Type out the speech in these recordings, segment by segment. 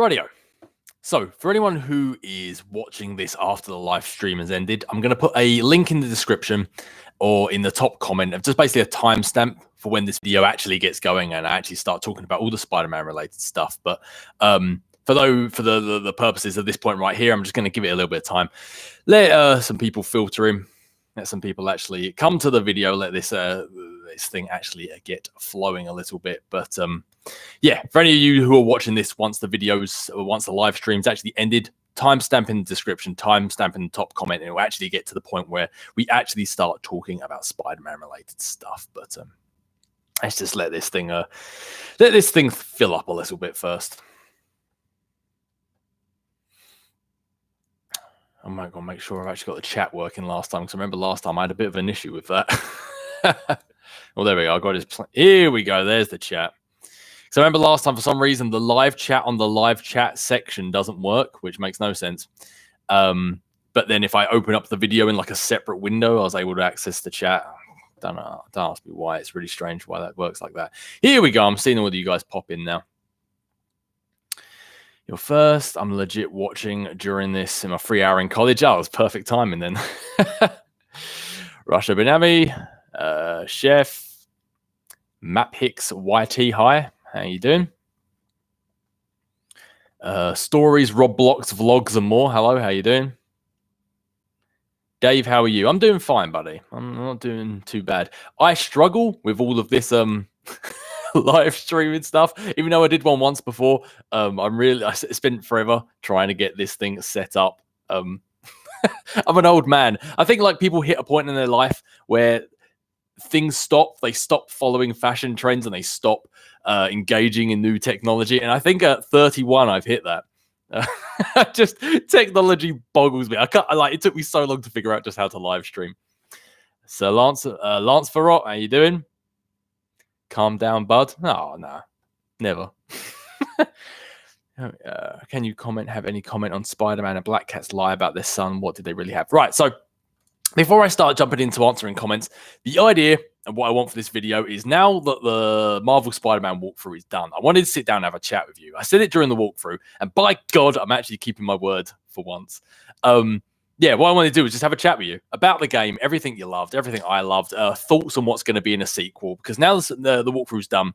Rightio. So, for anyone who is watching this after the live stream has ended, I'm going to put a link in the description or in the top comment of just basically a timestamp for when this video actually gets going and I actually start talking about all the Spider-Man related stuff. But for the purposes of this point right here, I'm just going to give it a little bit of time. Let some people filter in. Let some people actually come to the video. Let this thing actually get flowing a little bit. But yeah, for any of you who are watching this once the live stream's actually ended, timestamp in the description, timestamp in the top comment, and it will actually get to the point where we actually start talking about Spider-Man related stuff. But let's just let this thing fill up a little bit first. I'm going to make sure I've actually got the chat working last time, because I remember last time I had a bit of an issue with that. Well, there we go. I got his. Here we go. There's the chat. So I remember last time, for some reason, the live chat on the live chat section doesn't work, which makes no sense. But then if I open up the video in like a separate window, I was able to access the chat. Don't ask me why. It's really strange why that works like that. Here we go. I'm seeing all of you guys pop in now. You're first. I'm legit watching during this in my free hour in college. Oh, it was perfect timing then. Russia Benami, Chef, Map Hicks YT, hi. How you doing? Stories, Roblox, vlogs, and more. Hello, how you doing? Dave, how are you? I'm doing fine, buddy. I'm not doing too bad. I struggle with all of this live streaming stuff, even though I did one once before. I spent forever trying to get this thing set up. I'm an old man. I think like people hit a point in their life where things stop. They stop following fashion trends and they stop engaging in new technology. And I think at 31, I've hit that. Just technology boggles me. It took me so long to figure out just how to live stream. So Lance Farrott, how you doing? Calm down, bud. Oh, no, never. Can you have any comment on Spider-Man and Black Cat's lie about their son? What did they really have? Right, so before I start jumping into answering comments, the idea and what I want for this video is, now that the Marvel Spider-Man walkthrough is done, I wanted to sit down and have a chat with you. I said it during the walkthrough, and by God, I'm actually keeping my word for once. Yeah, what I want to do is just have a chat with you about the game, everything you loved, everything I loved, thoughts on what's going to be in a sequel. Because now the walkthrough's done,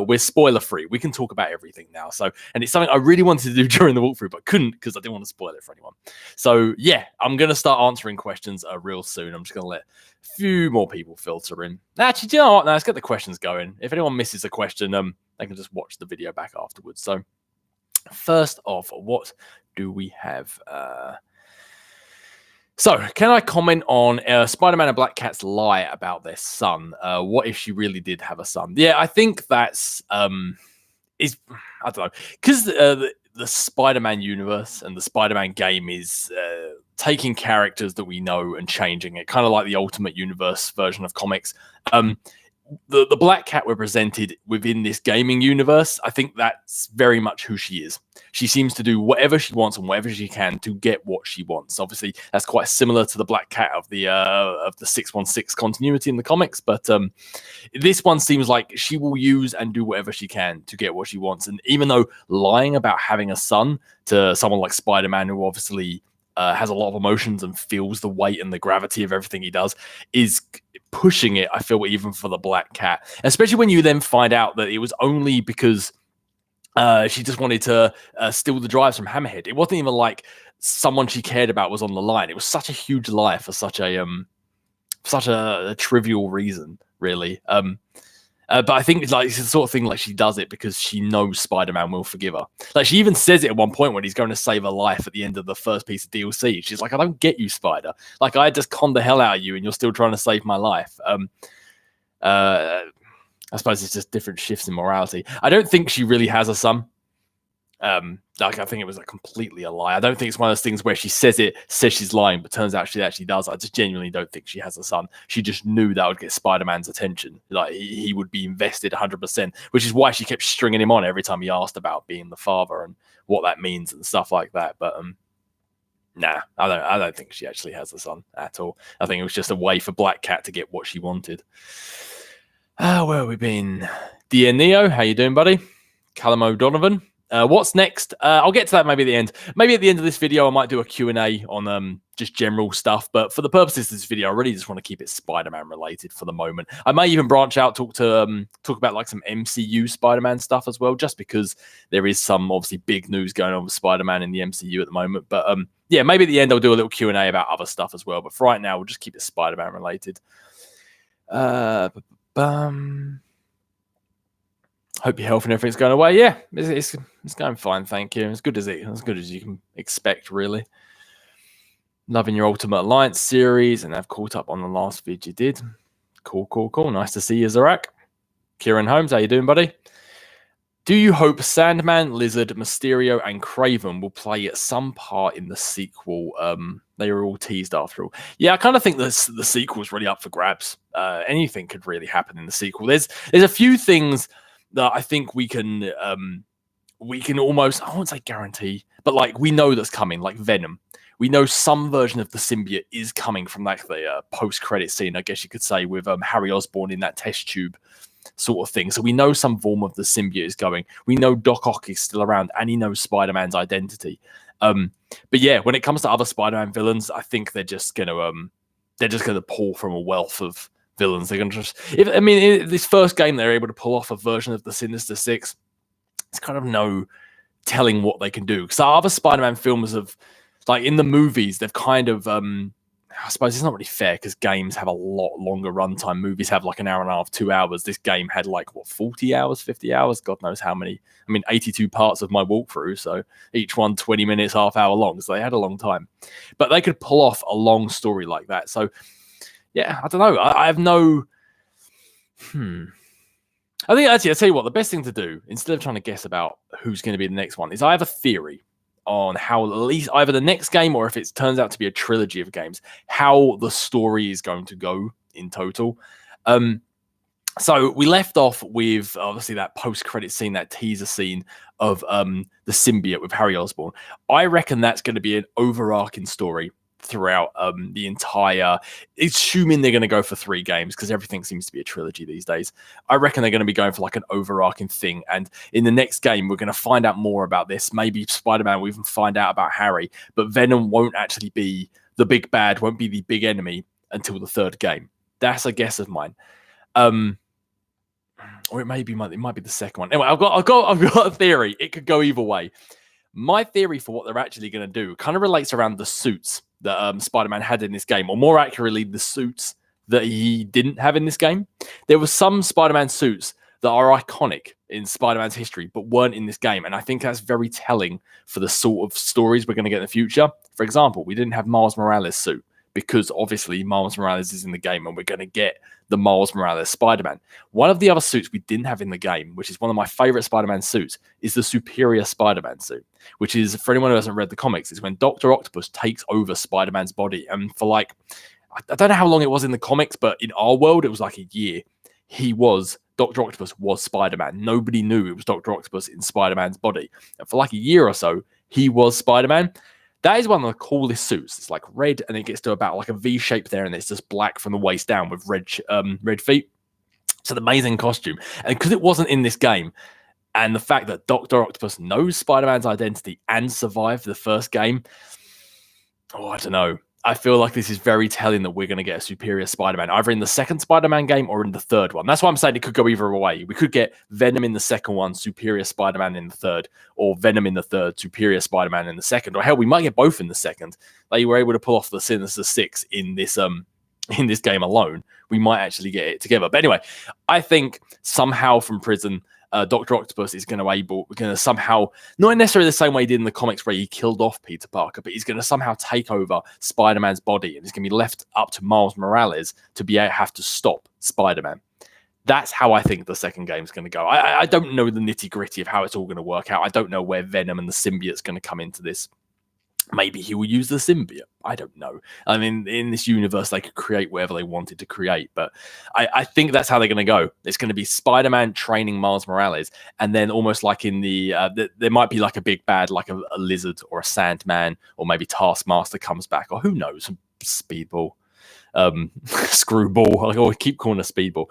we're spoiler-free. We can talk about everything now. So, and it's something I really wanted to do during the walkthrough, but couldn't because I didn't want to spoil it for anyone. So, yeah, I'm going to start answering questions real soon. I'm just going to let a few more people filter in. Actually, do you know what? Now, let's get the questions going. If anyone misses a question, they can just watch the video back afterwards. So, first off, what do we have? So, can I comment on Spider-Man and Black Cat's lie about their son? What if she really did have a son? Yeah, I think that's I don't know, because the Spider-Man universe and the Spider-Man game is taking characters that we know and changing it, kind of like the Ultimate Universe version of comics. The Black Cat we're presented within this gaming universe, I think that's very much who she is. She seems to do whatever she wants and whatever she can to get what she wants. Obviously, that's quite similar to the Black Cat of the 616 continuity in the comics, but this one seems like she will use and do whatever she can to get what she wants. And even though lying about having a son to someone like Spider-Man, who obviously has a lot of emotions and feels the weight and the gravity of everything he does, is pushing it, I feel, even for the Black Cat. Especially when you then find out that it was only because she just wanted to steal the drives from Hammerhead. It wasn't even like someone she cared about was on the line. It was such a huge lie for such a trivial reason, really. But I think it's the sort of thing like she does it because she knows Spider-Man will forgive her. Like, she even says it at one point when he's going to save her life at the end of the first piece of DLC. She's like, I don't get you, Spider. Like, I just conned the hell out of you and you're still trying to save my life. I suppose it's just different shifts in morality. I don't think she really has a son. I think it was completely a lie. I don't think it's one of those things where she says she's lying, but turns out she actually does. I just genuinely don't think she has a son. She just knew that would get Spider-Man's attention. Like, he would be invested 100%, which is why she kept stringing him on every time he asked about being the father and what that means and stuff like that. But nah, I don't think she actually has a son at all. I think it was just a way for Black Cat to get what she wanted. Where have we been? Dear Neo, how you doing, buddy? Callum O'Donovan. What's next? I'll get to that maybe at the end. Maybe at the end of this video, I might do a Q&A on just general stuff. But for the purposes of this video, I really just want to keep it Spider-Man related for the moment. I may even branch out, talk about like some MCU Spider-Man stuff as well, just because there is some obviously big news going on with Spider-Man in the MCU at the moment. But yeah, maybe at the end I'll do a little Q&A about other stuff as well. But for right now, we'll just keep it Spider-Man related. Hope your health and everything's going away. Yeah, it's going fine, thank you. As good as you can expect, really. Loving your Ultimate Alliance series, and I've caught up on the last vid you did. Cool. Nice to see you, Zarak. Kieran Holmes, how you doing, buddy? Do you hope Sandman, Lizard, Mysterio, and Kraven will play some part in the sequel? They were all teased after all. Yeah, I kind of think the sequel's really up for grabs. Anything could really happen in the sequel. There's a few things that I think we can almost, I won't say guarantee, but like we know that's coming, like Venom. We know some version of the symbiote is coming from like the post-credit scene, I guess you could say, with Harry Osborn in that test tube sort of thing. So we know some form of the symbiote is going. We know Doc Ock is still around, and he knows Spider-Man's identity. But yeah, when it comes to other Spider-Man villains, I think they're just gonna pull from a wealth of villains. They're gonna in this first game they're able to pull off a version of the Sinister Six. It's kind of no telling what they can do, because other Spider-Man films have, like in the movies, they've kind of I suppose it's not really fair because games have a lot longer runtime. Movies have like an hour and a half, 2 hours. This game had like 40 hours, 50 hours, God knows how many. 82 parts of my walkthrough, so each one 20 minutes, half hour long. So they had a long time, but they could pull off a long story like that. So yeah, I don't know. I have no. I think actually, I'll tell you what, the best thing to do, instead of trying to guess about who's going to be the next one, is I have a theory on how at least either the next game, or if it turns out to be a trilogy of games, how the story is going to go in total. So we left off with obviously that post-credit scene, that teaser scene of the symbiote with Harry Osborn. I reckon that's going to be an overarching story throughout the entire, assuming they're going to go for 3 games, because everything seems to be a trilogy these days. I reckon they're going to be going for like an overarching thing, and in the next game we're going to find out more about this. Maybe Spider-Man will even find out about Harry, but Venom won't actually be the big bad, won't be the big enemy until the 3rd game. That's a guess of mine. Or it might be the second one. Anyway, I've got a theory. It could go either way. My theory for what they're actually going to do kind of relates around the suits that Spider-Man had in this game, or more accurately, the suits that he didn't have in this game. There were some Spider-Man suits that are iconic in Spider-Man's history, but weren't in this game, and I think that's very telling for the sort of stories we're going to get in the future. For example, we didn't have Miles Morales' suit, because obviously Miles Morales is in the game, and we're going to get the Miles Morales Spider-Man. One of the other suits we didn't have in the game, which is one of my favorite Spider-Man suits, is the Superior Spider-Man suit, which is, for anyone who hasn't read the comics, is when Dr. Octopus takes over Spider-Man's body. And for like, I don't know how long it was in the comics, but in our world, it was like a year. Dr. Octopus was Spider-Man. Nobody knew it was Dr. Octopus in Spider-Man's body. And for like a year or so, he was Spider-Man. That is one of the coolest suits. It's like red, and it gets to about like a V shape there, and it's just black from the waist down with red feet. It's an amazing costume. And because it wasn't in this game, and the fact that Dr. Octopus knows Spider-Man's identity and survived the first game, I don't know. I feel like this is very telling that we're going to get a Superior Spider-Man, either in the second Spider-Man game or in the 3rd one. That's why I'm saying it could go either way. We could get Venom in the second one, Superior Spider-Man in the 3rd, or Venom in the 3rd, Superior Spider-Man in the 2nd, or hell, we might get both in the 2nd. They were able to pull off the Sinister Six in this game alone. We might actually get it together. But anyway, I think somehow from prison, Dr. Octopus is going to somehow, not necessarily the same way he did in the comics where he killed off Peter Parker, but he's going to somehow take over Spider-Man's body, and it's going to be left up to Miles Morales to have to stop Spider-Man. That's how I think the second game is going to go. I don't know the nitty-gritty of how it's all going to work out. I don't know where Venom and the symbiote's going to come into this. Maybe he will use the symbiote. I don't know. I mean, in this universe, they could create whatever they wanted to create. But I think that's how they're going to go. It's going to be Spider-Man training Miles Morales. And then almost like in there might be like a big bad, like a lizard or a Sandman, or maybe Taskmaster comes back, or who knows, Speedball. Screwball. I always keep calling her Speedball.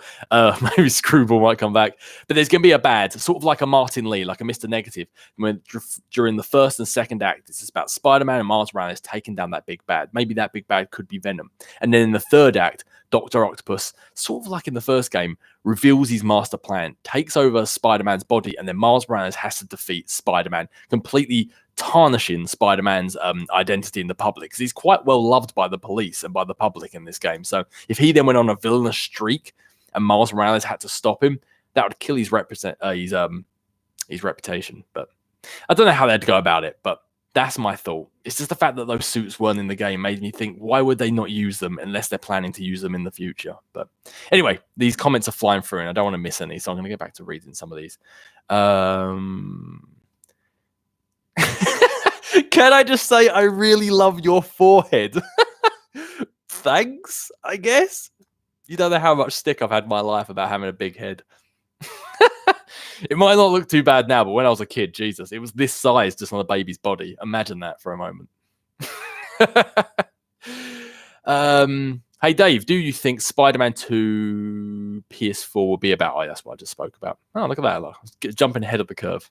Maybe Screwball might come back. But there's going to be a bad, sort of like a Martin Lee, like a Mr. Negative. When during the first and second act, it's about Spider-Man and Miles Morales taking down that big bad. Maybe that big bad could be Venom. And then in the third act, Dr. Octopus, sort of like in the first game, reveals his master plan, takes over Spider-Man's body, and then Miles Morales has to defeat Spider-Man, completely tarnishing Spider-Man's identity in the public, because he's quite well loved by the police and by the public in this game. So if he then went on a villainous streak and Miles Morales had to stop him, that would kill his reputation. But I don't know how they'd go about it, but that's my thought. It's just the fact that those suits weren't in the game made me think, why would they not use them unless they're planning to use them in the future? But anyway, these comments are flying through and I don't want to miss any, so I'm going to get back to reading some of these. Can I just say I really love your forehead? Thanks, I guess. You don't know how much stick I've had in my life about having a big head. It might not look too bad now, but when I was a kid, Jesus, it was this size just on a baby's body. Imagine that for a moment. Hey, Dave, do you think Spider-Man 2 PS4 will be about... Oh, that's what I just spoke about. Oh, look at that. Jumping ahead of the curve.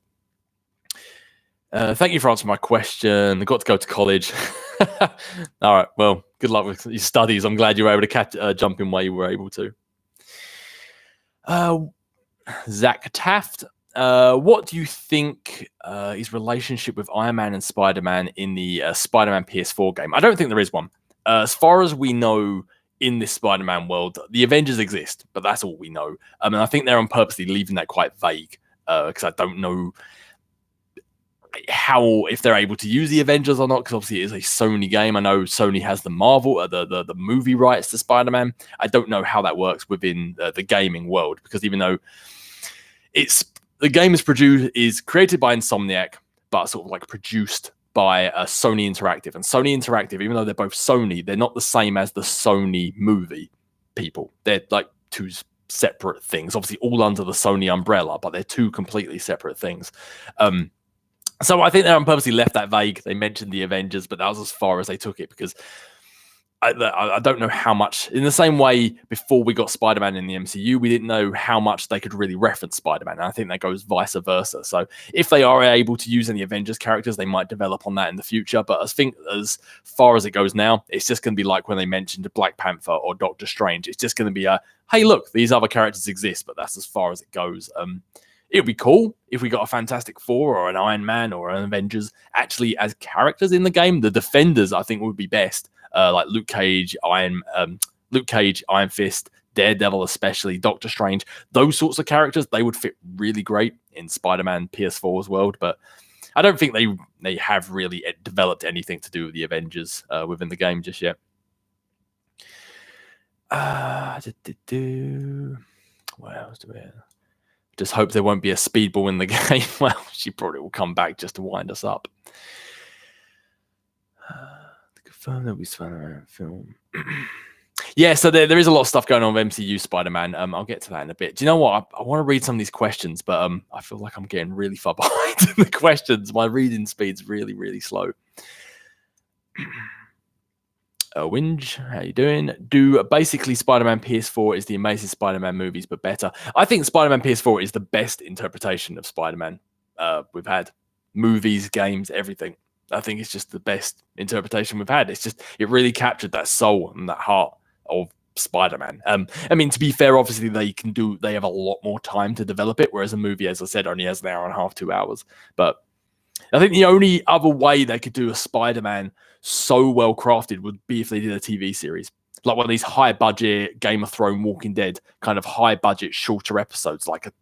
Thank you for answering my question. I got to go to college. All right. Well, good luck with your studies. I'm glad you were able to jump in while you were able to. Zach Taft, what do you think his relationship with Iron Man and Spider-Man in the Spider-Man PS4 game? I don't think there is one. As far as we know in this Spider-Man world, the Avengers exist, but that's all we know. And I think they're on purposely leaving that quite vague because I don't know if they're able to use the Avengers or not, because obviously it is a Sony game. I know Sony has the Marvel, the movie rights to Spider-Man. I don't know how that works within the gaming world, because even though the game is created by Insomniac, but sort of like produced by Sony Interactive. And Sony Interactive, even though they're both Sony, they're not the same as the Sony movie people. They're like two separate things, obviously all under the Sony umbrella, but they're two completely separate things. So I think they purposely left that vague. They mentioned the Avengers, but that was as far as they took it, because I don't know how much. In the same way, before we got Spider-Man in the MCU, we didn't know how much they could really reference Spider-Man. And I think that goes vice versa. So if they are able to use any Avengers characters, they might develop on that in the future. But I think as far as it goes now, it's just going to be like when they mentioned Black Panther or Doctor Strange. It's just going to be hey, look, these other characters exist, but that's as far as it goes. It would be cool if we got a Fantastic Four or an Iron Man or an Avengers actually as characters in the game. The Defenders, I think, would be best. Like Luke Cage, Iron Fist, Daredevil, especially Doctor Strange. Those sorts of characters, they would fit really great in Spider-Man PS4's world. But I don't think they have really developed anything to do with the Avengers within the game just yet. What else do we have? Just hope there won't be a Speedball in the game. Well, she probably will come back just to wind us up. To confirm that we Spider-Man film. Yeah, so there is a lot of stuff going on with MCU Spider-Man. I'll get to that in a bit. Do you know what? I want to read some of these questions, but I feel like I'm getting really far behind in the questions. My reading speed's really, really slow. Winge, how you doing? Basically Spider-Man PS4 is the Amazing Spider-Man movies, but better. I think Spider-Man PS4 is the best interpretation of Spider-Man we've had. Movies, games, everything. I think it's just the best interpretation we've had. It really captured that soul and that heart of Spider-Man. I mean, to be fair, obviously they have a lot more time to develop it, whereas a movie, as I said, only has an hour and a half, 2 hours. But I think the only other way they could do a Spider-Man so well crafted would be if they did a TV series, like one of these high budget Game of Thrones, Walking Dead kind of high budget shorter episodes, like a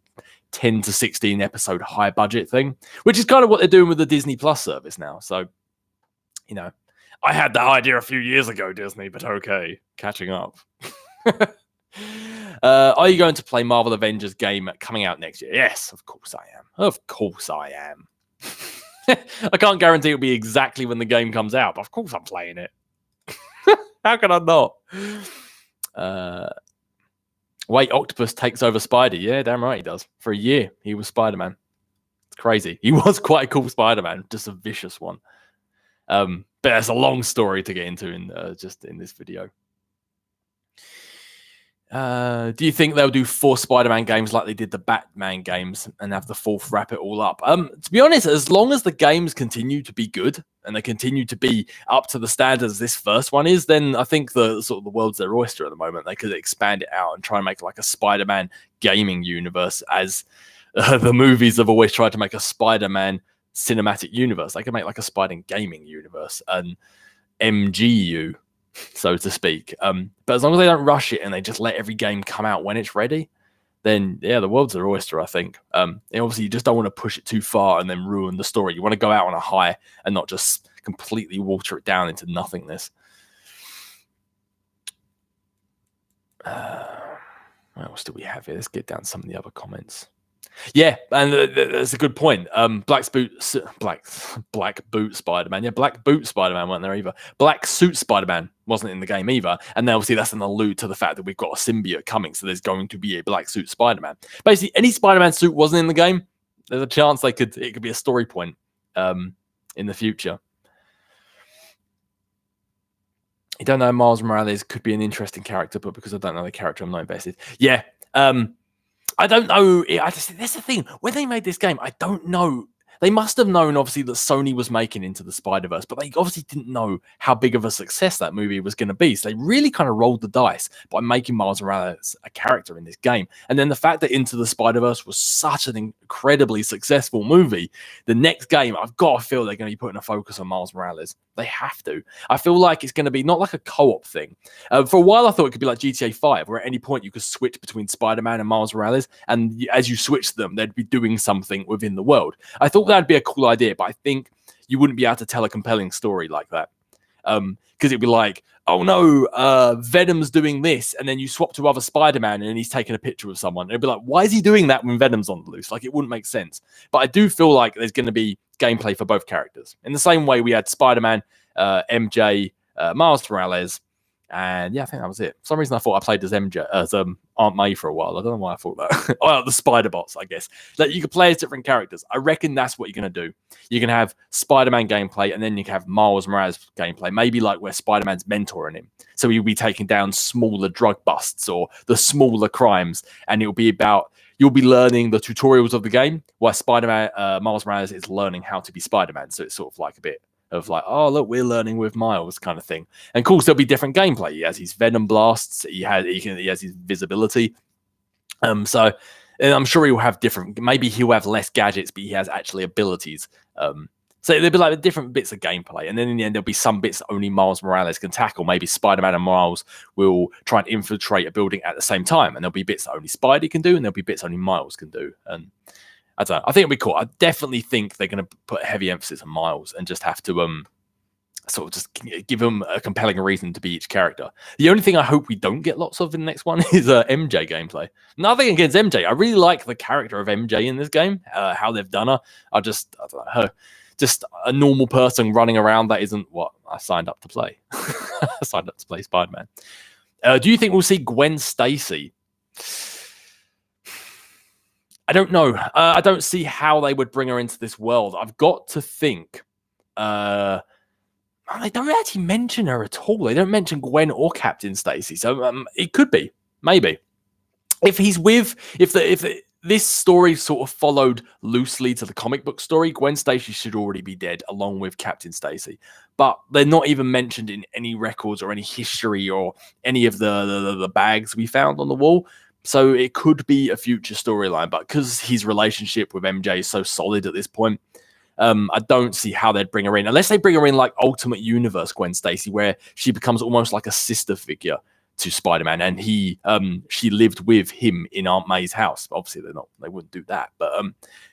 10 to 16 episode high budget thing, which is kind of what they're doing with the Disney Plus service now. So, I had that idea a few years ago, Disney, but okay, catching up. Are you going to play Marvel Avengers game coming out next year? Yes, of course I am. Of course I am. I can't guarantee it'll be exactly when the game comes out, but of course I'm playing it. How can I not? Wait, Octopus takes over Spidey. Yeah, damn right he does. For a year, he was Spider-Man. It's crazy. He was quite a cool Spider-Man, just a vicious one. But it's a long story to get into in this video. Do you think they'll do 4 Spider-Man games like they did the Batman games and have the 4th wrap it all up? To be honest, as long as the games continue to be good and they continue to be up to the standards this first one is, then I think the sort of the world's their oyster at the moment. They could expand it out and try and make like a Spider-Man gaming universe, as the movies have always tried to make a Spider-Man cinematic universe. They could make like a Spider gaming universe, an MGU, so to speak. But as long as they don't rush it and they just let every game come out when it's ready, then yeah, the world's their oyster, I think. And obviously you just don't want to push it too far and then ruin the story. You want to go out on a high and not just completely water it down into nothingness. What else do we have here? Let's get down to some of the other comments. Yeah, and that's a good point. Black boot Spider-Man. Yeah, Black boot Spider-Man weren't there either. Black suit Spider-Man wasn't in the game either. And then obviously that's an allude to the fact that we've got a symbiote coming, so there's going to be a black suit Spider-Man. Basically, any Spider-Man suit wasn't in the game, there's a chance it could be a story point in the future. I don't know, Miles Morales could be an interesting character, but because I don't know the character, I'm not invested. Yeah. I don't know. That's the thing. When they made this game, I don't know. They must have known, obviously, that Sony was making Into the Spider-Verse, but they obviously didn't know how big of a success that movie was going to be. So they really kind of rolled the dice by making Miles Morales a character in this game. And then the fact that Into the Spider-Verse was such an incredibly successful movie, the next game, I've got to feel they're going to be putting a focus on Miles Morales. They have to. I feel like it's going to be not like a co-op thing. For a while, I thought it could be like GTA 5, where at any point you could switch between Spider-Man and Miles Morales, and as you switch them, they'd be doing something within the world. I thought that'd be a cool idea, but I think you wouldn't be able to tell a compelling story like that. Because it'd be like, oh no, Venom's doing this, and then you swap to other Spider-Man and he's taking a picture of someone. It'd be like, why is he doing that when Venom's on the loose? Like, it wouldn't make sense. But I do feel like there's going to be gameplay for both characters. In the same way we had Spider-Man, MJ, Miles Morales, and yeah, I think that was it. For some reason I thought I played as MJ, as Aunt May for a while. I don't know why I thought that. Oh, the Spider-Bots, I guess. Like, you could play as different characters. I reckon that's what you're going to do. You can have Spider-Man gameplay, and then you can have Miles Morales gameplay. Maybe like where Spider-Man's mentoring him. So he'll be taking down smaller drug busts or the smaller crimes, and it'll be about, you'll be learning the tutorials of the game, while Spider-Man, Miles Morales is learning how to be Spider-Man. So it's sort of like a bit of like, oh, look, we're learning with Miles kind of thing. And of course, there'll be different gameplay. He has his Venom blasts. He has his visibility. So and I'm sure he'll have different, maybe he'll have less gadgets, but he has actually abilities. So there'll be like different bits of gameplay. And then in the end, there'll be some bits that only Miles Morales can tackle. Maybe Spider-Man and Miles will try and infiltrate a building at the same time. And there'll be bits that only Spidey can do, and there'll be bits only Miles can do. And I don't know. I think it'll be cool. I definitely think they're going to put heavy emphasis on Miles and just have to sort of just give him a compelling reason to be each character. The only thing I hope we don't get lots of in the next one is MJ gameplay. Nothing against MJ. I really like the character of MJ in this game, how they've done her. I don't know, just a normal person running around that isn't what I signed up to play. I signed up to play Spider-Man. Do you think we'll see Gwen Stacy? I don't know. I don't see how they would bring her into this world. I've got to think. They don't actually mention her at all. They don't mention Gwen or Captain Stacy. So it could be, maybe. If this story sort of followed loosely to the comic book story, Gwen Stacy should already be dead, along with Captain Stacy. But they're not even mentioned in any records or any history or any of the bags we found on the wall. So it could be a future storyline, but because his relationship with MJ is so solid at this point, I don't see how they'd bring her in, unless they bring her in like Ultimate Universe Gwen Stacy, where she becomes almost like a sister figure to Spider-Man, and she lived with him in Aunt May's house. Obviously, they wouldn't do that, but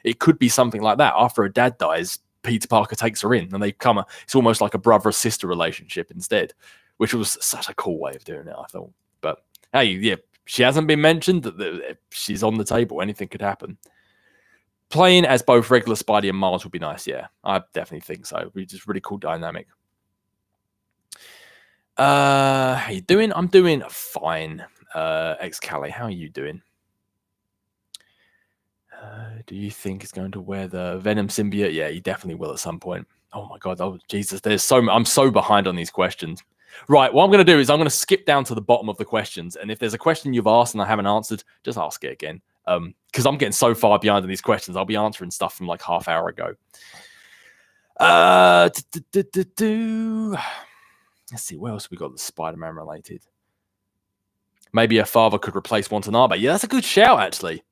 it could be something like that. After her dad dies, Peter Parker takes her in, and it's almost like a brother-sister relationship instead, which was such a cool way of doing it, I thought. But hey, yeah. She hasn't been mentioned. That she's on the table. Anything could happen. Playing as both regular Spidey and Miles would be nice. Yeah, I definitely think so. It'd be just really cool dynamic. How you doing? I'm doing fine. Excali, how are you doing? Do you think he's going to wear the Venom symbiote? Yeah, he definitely will at some point. Oh my god! Oh Jesus! I'm so behind on these questions. Right, what I'm going to do is I'm going to skip down to the bottom of the questions, and if there's a question you've asked and I haven't answered, just ask it again. Because I'm getting so far behind in these questions, I'll be answering stuff from like half hour ago. Let's see, what else we got that's Spider-Man related? Maybe a father could replace Watanabe. Yeah, that's a good shout, actually.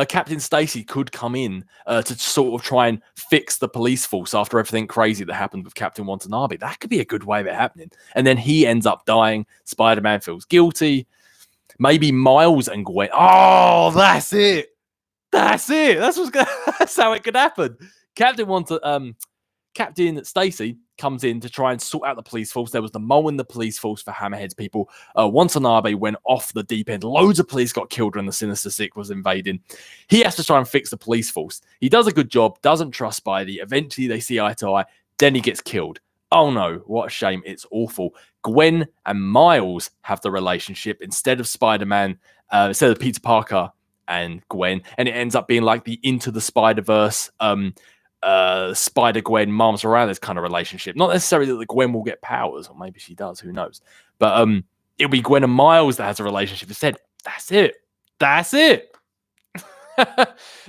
Captain Stacy could come in to sort of try and fix the police force after everything crazy that happened with Captain Watanabe. That could be a good way of it happening. And then he ends up dying. Spider-Man feels guilty. Maybe Miles and Gwen. Oh, that's it. That's it. That's how it could happen. Captain Stacy comes in to try and sort out the police force. There was the mole in the police force for Hammerhead's people. Watanabe went off the deep end. Loads of police got killed when the Sinister Six was invading. He has to try and fix the police force. He does a good job, doesn't trust Spidey. Eventually, they see eye to eye. Then he gets killed. Oh no, what a shame. It's awful. Gwen and Miles have the relationship instead of Spider-Man, instead of Peter Parker and Gwen. And it ends up being like the Into the Spider-Verse Spider-Gwen, Miles Morales kind of relationship. Not necessarily that the Gwen will get powers, or maybe she does, who knows. But it'll be Gwen and Miles that has a relationship instead. That's it. That's it.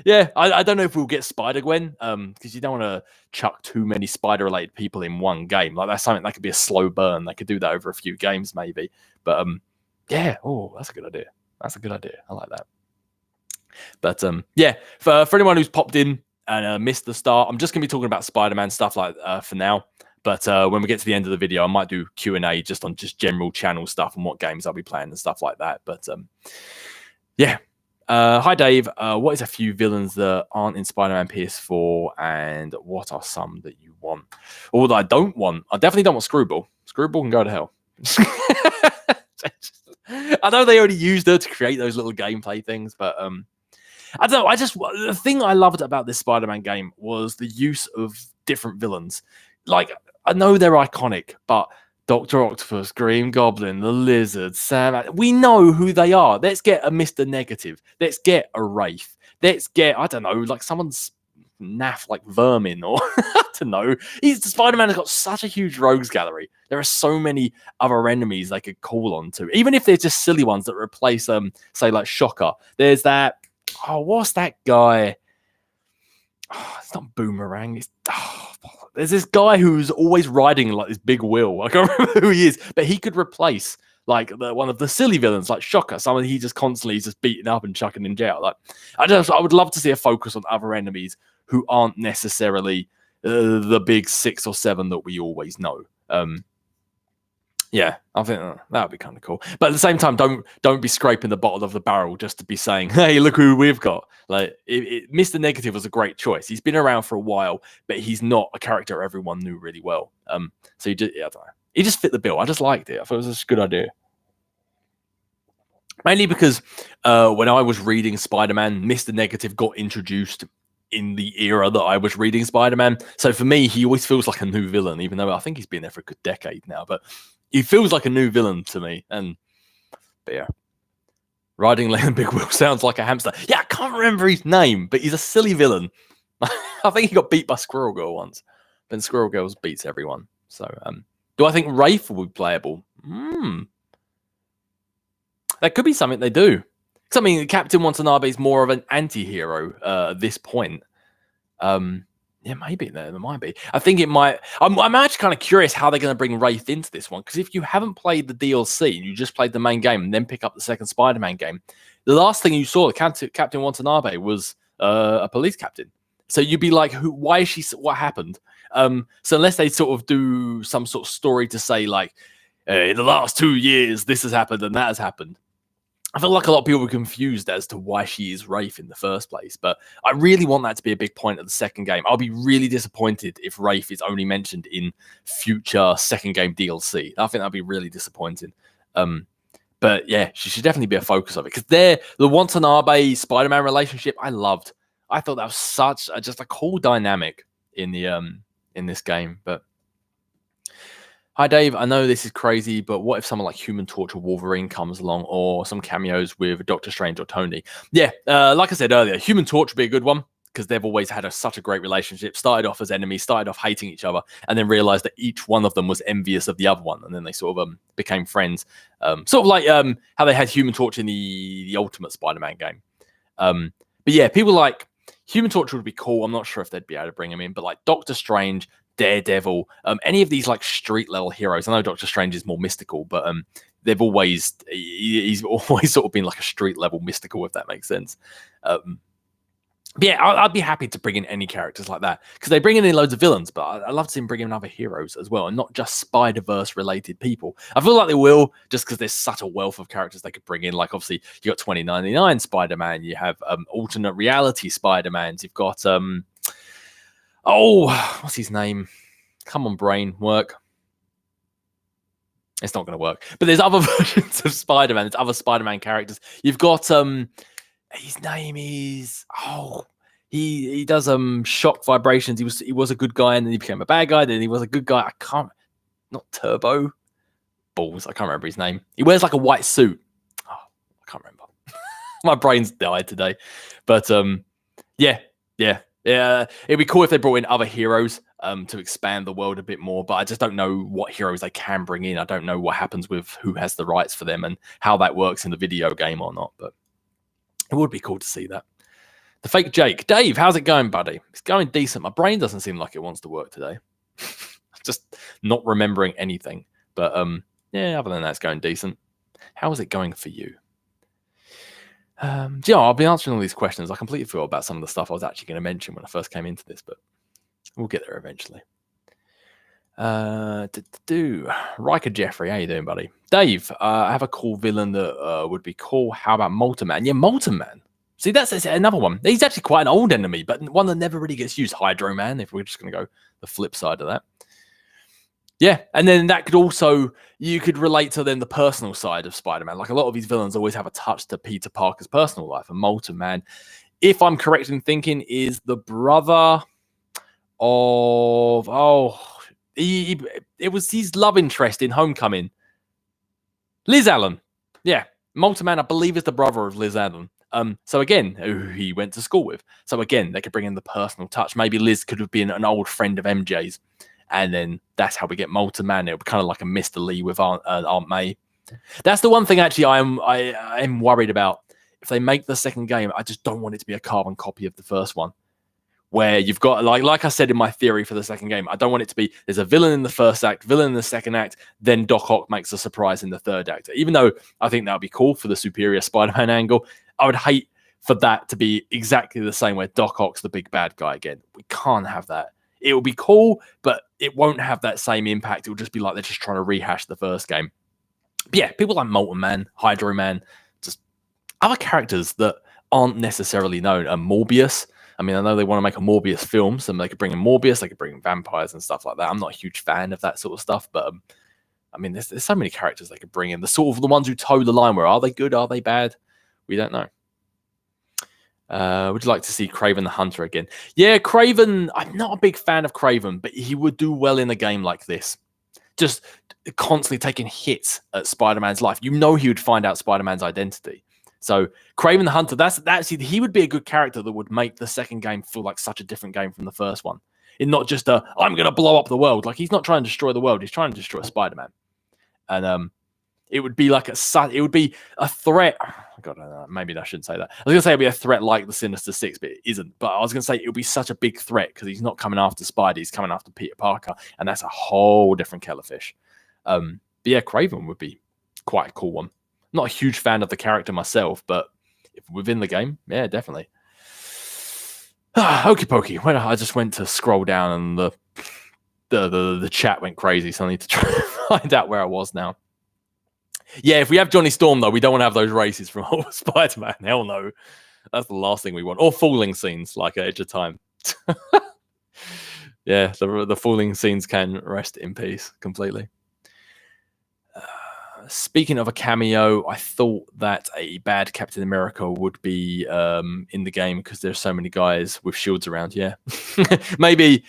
Yeah, I don't know if we'll get Spider-Gwen, because you don't want to chuck too many spider-related people in one game. Like, that's something that could be a slow burn. They could do that over a few games, maybe. But yeah, oh, that's a good idea. That's a good idea. I like that. But yeah, for anyone who's popped in and missed the start, I'm just going to be talking about Spider-Man stuff like for now. But when we get to the end of the video, I might do Q&A just on just general channel stuff and what games I'll be playing and stuff like that. But yeah. Hi, Dave. What is a few villains that aren't in Spider-Man PS4, and what are some that you want? Or that I don't want? I definitely don't want Screwball. Screwball can go to hell. I know they already used her to create those little gameplay things, but I don't know. The thing I loved about this Spider-Man game was the use of different villains. Like, I know they're iconic, but Dr. Octopus, Green Goblin, the Lizard, Sam, we know who they are. Let's get a Mr. Negative. Let's get a Wraith. Let's get, I don't know, like someone's naff like Vermin, or I don't know. Spider-Man has got such a huge rogues gallery. There are so many other enemies they could call on to, even if they're just silly ones that replace say like Shocker. There's that, what's that guy? It's not Boomerang. There's this guy who's always riding like this big wheel. I can't remember who he is, but he could replace like one of the silly villains, like Shocker. Someone he just constantly is just beating up and chucking in jail. Like, I would love to see a focus on other enemies who aren't necessarily the big 6 or 7 that we always know. Yeah, I think that would be kind of cool. But at the same time, don't be scraping the bottom of the barrel just to be saying, "Hey, look who we've got." Like, Mr. Negative was a great choice. He's been around for a while, but he's not a character everyone knew really well. So I don't know. He just fit the bill. I just liked it. I thought it was just a good idea. Mainly because when I was reading Spider-Man, Mr. Negative got introduced in the era that I was reading Spider-Man. So for me, he always feels like a new villain, even though I think he's been there for a good decade now. But he feels like a new villain to me. But yeah. Riding Land Big Wheel sounds like a hamster. Yeah, I can't remember his name, but he's a silly villain. I think he got beat by Squirrel Girl once. Then Squirrel Girl beats everyone. So do I think Wraith will be playable? That could be something they do. Because, I mean, Captain Watanabe is more of an anti-hero at this point. Yeah, maybe there might be. I think it might. I'm actually kind of curious how they're going to bring Wraith into this one, because if you haven't played the DLC and you just played the main game and then pick up the second Spider-Man game, the last thing you saw, Captain Watanabe, was a police captain. So you'd be like, "Who? Why is she? What happened?" So unless they sort of do some sort of story to say like, in the last 2 years, this has happened and that has happened. I feel like a lot of people were confused as to why she is Wraith in the first place, but I really want that to be a big point of the second game. I'll be really disappointed if Wraith is only mentioned in future second game DLC. I think that'd be really disappointing. But yeah, she should definitely be a focus of it, because the Watanabe Spider-Man relationship I loved. I thought that was such just a cool dynamic in the in this game. But hi, Dave. I know this is crazy, but what if someone like Human Torch or Wolverine comes along, or some cameos with Doctor Strange or Tony? Yeah, like I said earlier, Human Torch would be a good one, because they've always had such a great relationship. Started off as enemies, started off hating each other, and then realized that each one of them was envious of the other one, and then they sort of became friends. Sort of like how they had Human Torch in the Ultimate Spider-Man game. But yeah, people like Human Torch would be cool. I'm not sure if they'd be able to bring him in, but like Doctor Strange, Daredevil, any of these like street level heroes. I know Doctor Strange is more mystical, but he's always sort of been like a street level mystical, if that makes sense. Yeah, I'd be happy to bring in any characters like that, because they bring in loads of villains, but I love to see them bring in other heroes as well, and not just Spider-Verse related people. I feel like they will, just because there's such a wealth of characters they could bring in. Like, obviously, you got 2099 Spider-Man, you have alternate reality Spider-Mans, you've got what's his name? Come on, brain, work. It's not going to work. But there's other versions of Spider-Man. There's other Spider-Man characters. You've got his name is he does shock vibrations. He was a good guy and then he became a bad guy. Then he was a good guy. Not Turbo Balls. I can't remember his name. He wears like a white suit. I can't remember. My brain's died today. But yeah. It'd be cool if they brought in other heroes to expand the world a bit more, but I just don't know what heroes they can bring in. I don't know what happens with who has the rights for them and how that works in the video game or not, but it would be cool to see that. The fake Jake. Dave, how's it going, buddy? It's going decent. My brain doesn't seem like it wants to work today. Just not remembering anything. But yeah, other than that, it's going decent. How is it going for you? Yeah, I'll be answering all these questions. I completely forgot about some of the stuff I was actually going to mention when I first came into this, but we'll get there eventually. Riker Jeffrey, how you doing, buddy? Dave, I have a cool villain that would be cool. How about Molten Man? Yeah, Molten Man. See, that's another one. He's actually quite an old enemy, but one that never really gets used. Hydro Man, if we're just going to go the flip side of that. Yeah, and then that could also, you could relate to then the personal side of Spider-Man. Like, a lot of these villains always have a touch to Peter Parker's personal life. And Molten Man, if I'm correct in thinking, is the brother of it was his love interest in Homecoming, Liz Allen. Yeah, Molten Man, I believe, is the brother of Liz Allen. So again, who he went to school with. So again, they could bring in the personal touch. Maybe Liz could have been an old friend of MJ's. And then that's how we get Molten Man. It'll be kind of like a Mr. Lee with Aunt May. That's the one thing actually I am worried about. If they make the second game, I just don't want it to be a carbon copy of the first one, where you've got, like I said in my theory for the second game, I don't want it to be there's a villain in the first act, villain in the second act, then Doc Ock makes a surprise in the third act. Even though I think that would be cool for the superior Spider-Man angle, I would hate for that to be exactly the same, where Doc Ock's the big bad guy again. We can't have that. It will be cool, but it won't have that same impact. It will just be like they're just trying to rehash the first game. But yeah, people like Molten Man, Hydro Man, just other characters that aren't necessarily known. Morbius. I mean, I know they want to make a Morbius film, so they could bring in Morbius, they could bring in vampires and stuff like that. I'm not a huge fan of that sort of stuff, but I mean, there's so many characters they could bring in. The sort of the ones who toe the line, where are they good, are they bad? We don't know. Would you like to see Kraven the Hunter again? Yeah, Kraven, I'm not a big fan of Kraven, but he would do well in a game like this. Just constantly taking hits at Spider-Man's life. You know he would find out Spider-Man's identity. So Kraven the Hunter, he would be a good character that would make the second game feel like such a different game from the first one. It's not just I'm going to blow up the world. Like, he's not trying to destroy the world. He's trying to destroy Spider-Man. And it would be like it would be a threat. God, maybe I shouldn't say that. I was going to say it'd be a threat like the Sinister Six, but it isn't. But I was going to say it would be such a big threat because he's not coming after Spidey, he's coming after Peter Parker, and that's a whole different kettle of fish. But yeah, Kraven would be quite a cool one. Not a huge fan of the character myself, but if within the game, yeah, definitely. Okie pokey. When I just went to scroll down and the chat went crazy, so I need to try to find out where I was now. Yeah, if we have Johnny Storm, though, we don't want to have those races from Spider-Man. Hell no. That's the last thing we want. Or falling scenes, like Edge of Time. Yeah, the falling scenes can rest in peace completely. Speaking of a cameo, I thought that a bad Captain America would be in the game because there's so many guys with shields around. Yeah, maybe.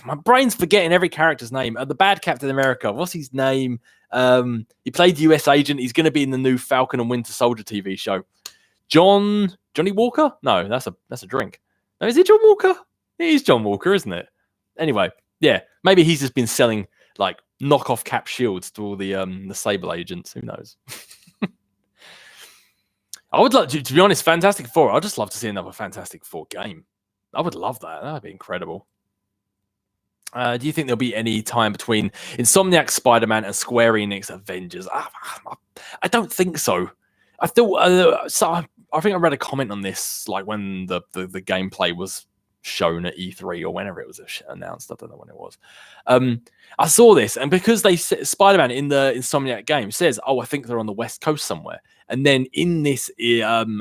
My brain's forgetting every character's name. The bad Captain America, what's his name? He played US Agent. He's going to be in the new Falcon and Winter Soldier TV show. Johnny Walker? No, that's a drink. No, is it John Walker? It is John Walker, isn't it? Anyway, yeah, maybe he's just been selling like knockoff cap shields to all the Sable agents. Who knows? I would like to be honest, Fantastic Four. I'd just love to see another Fantastic Four game. I would love that. That'd be incredible. Do you think there'll be any time between Insomniac Spider-Man and Square Enix Avengers? I don't think so. I think I read a comment on this, like when the gameplay was shown at E3 or whenever it was announced. I don't know when it was. I saw this, and because they Spider-Man in the Insomniac game says, "Oh, I think they're on the West Coast somewhere," and then in this Square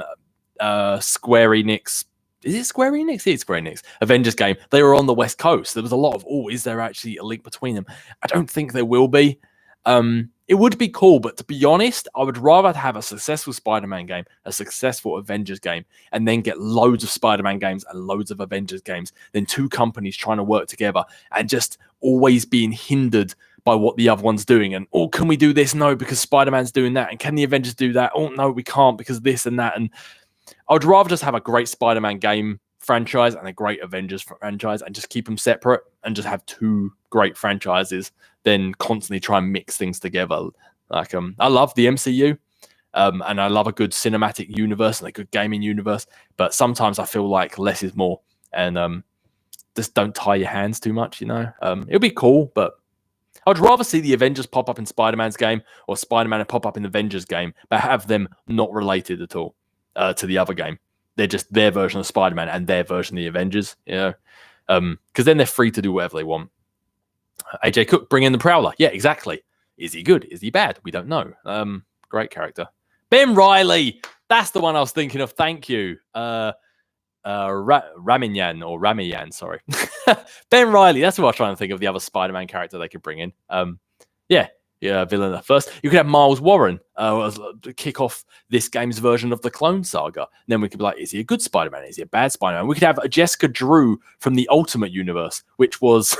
Enix. Is it Square Enix? It's Square Enix. Avengers game. They were on the West Coast. There was a lot of, is there actually a link between them? I don't think there will be. It would be cool, but to be honest, I would rather have a successful Spider-Man game, a successful Avengers game, and then get loads of Spider-Man games and loads of Avengers games than two companies trying to work together and just always being hindered by what the other one's doing. And, can we do this? No, because Spider-Man's doing that. And can the Avengers do that? Oh, no, we can't because this and that. And I would rather just have a great Spider-Man game franchise and a great Avengers franchise and just keep them separate and just have two great franchises than constantly try and mix things together. Like, I love the MCU and I love a good cinematic universe and a good gaming universe, but sometimes I feel like less is more, and just don't tie your hands too much, you know? It'll be cool, but I'd rather see the Avengers pop up in Spider-Man's game or Spider-Man pop up in the Avengers game, but have them not related at all to the other game. They're just their version of Spider-Man and their version of the Avengers, you know? Because then they're free to do whatever they want. AJ Cook, bring in the Prowler. Yeah, exactly. Is he good? Is he bad? We don't know. Great character. Ben Reilly. That's the one I was thinking of. Thank you. Ramiyan, sorry. Ben Reilly. That's what I was trying to think of, the other Spider-Man character they could bring in. Villain at first. You could have Miles Warren to kick off this game's version of the Clone Saga. And then we could be like, is he a good Spider-Man? Is he a bad Spider-Man? We could have a Jessica Drew from the Ultimate Universe, which was,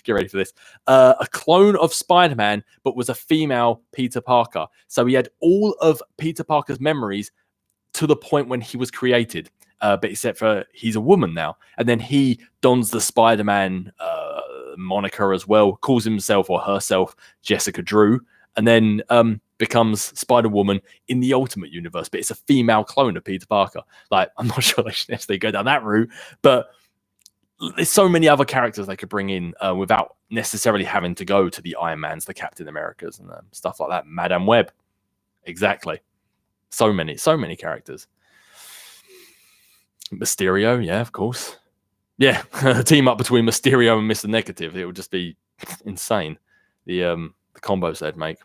get ready for this, a clone of Spider-Man, but was a female Peter Parker. So he had all of Peter Parker's memories to the point when he was created. But except for he's a woman now. And then he dons the Spider-Man moniker as well, calls himself or herself Jessica Drew, and then becomes Spider-Woman in the Ultimate Universe, but it's a female clone of Peter Parker. Like, I'm not sure they should necessarily go down that route, but there's so many other characters they could bring in without necessarily having to go to the Iron Mans, the Captain Americas, and stuff like that. Madame Web, exactly. So many characters. Mysterio, yeah, of course. Yeah, a team up between Mysterio and Mr. Negative. It would just be insane. The combos they'd make.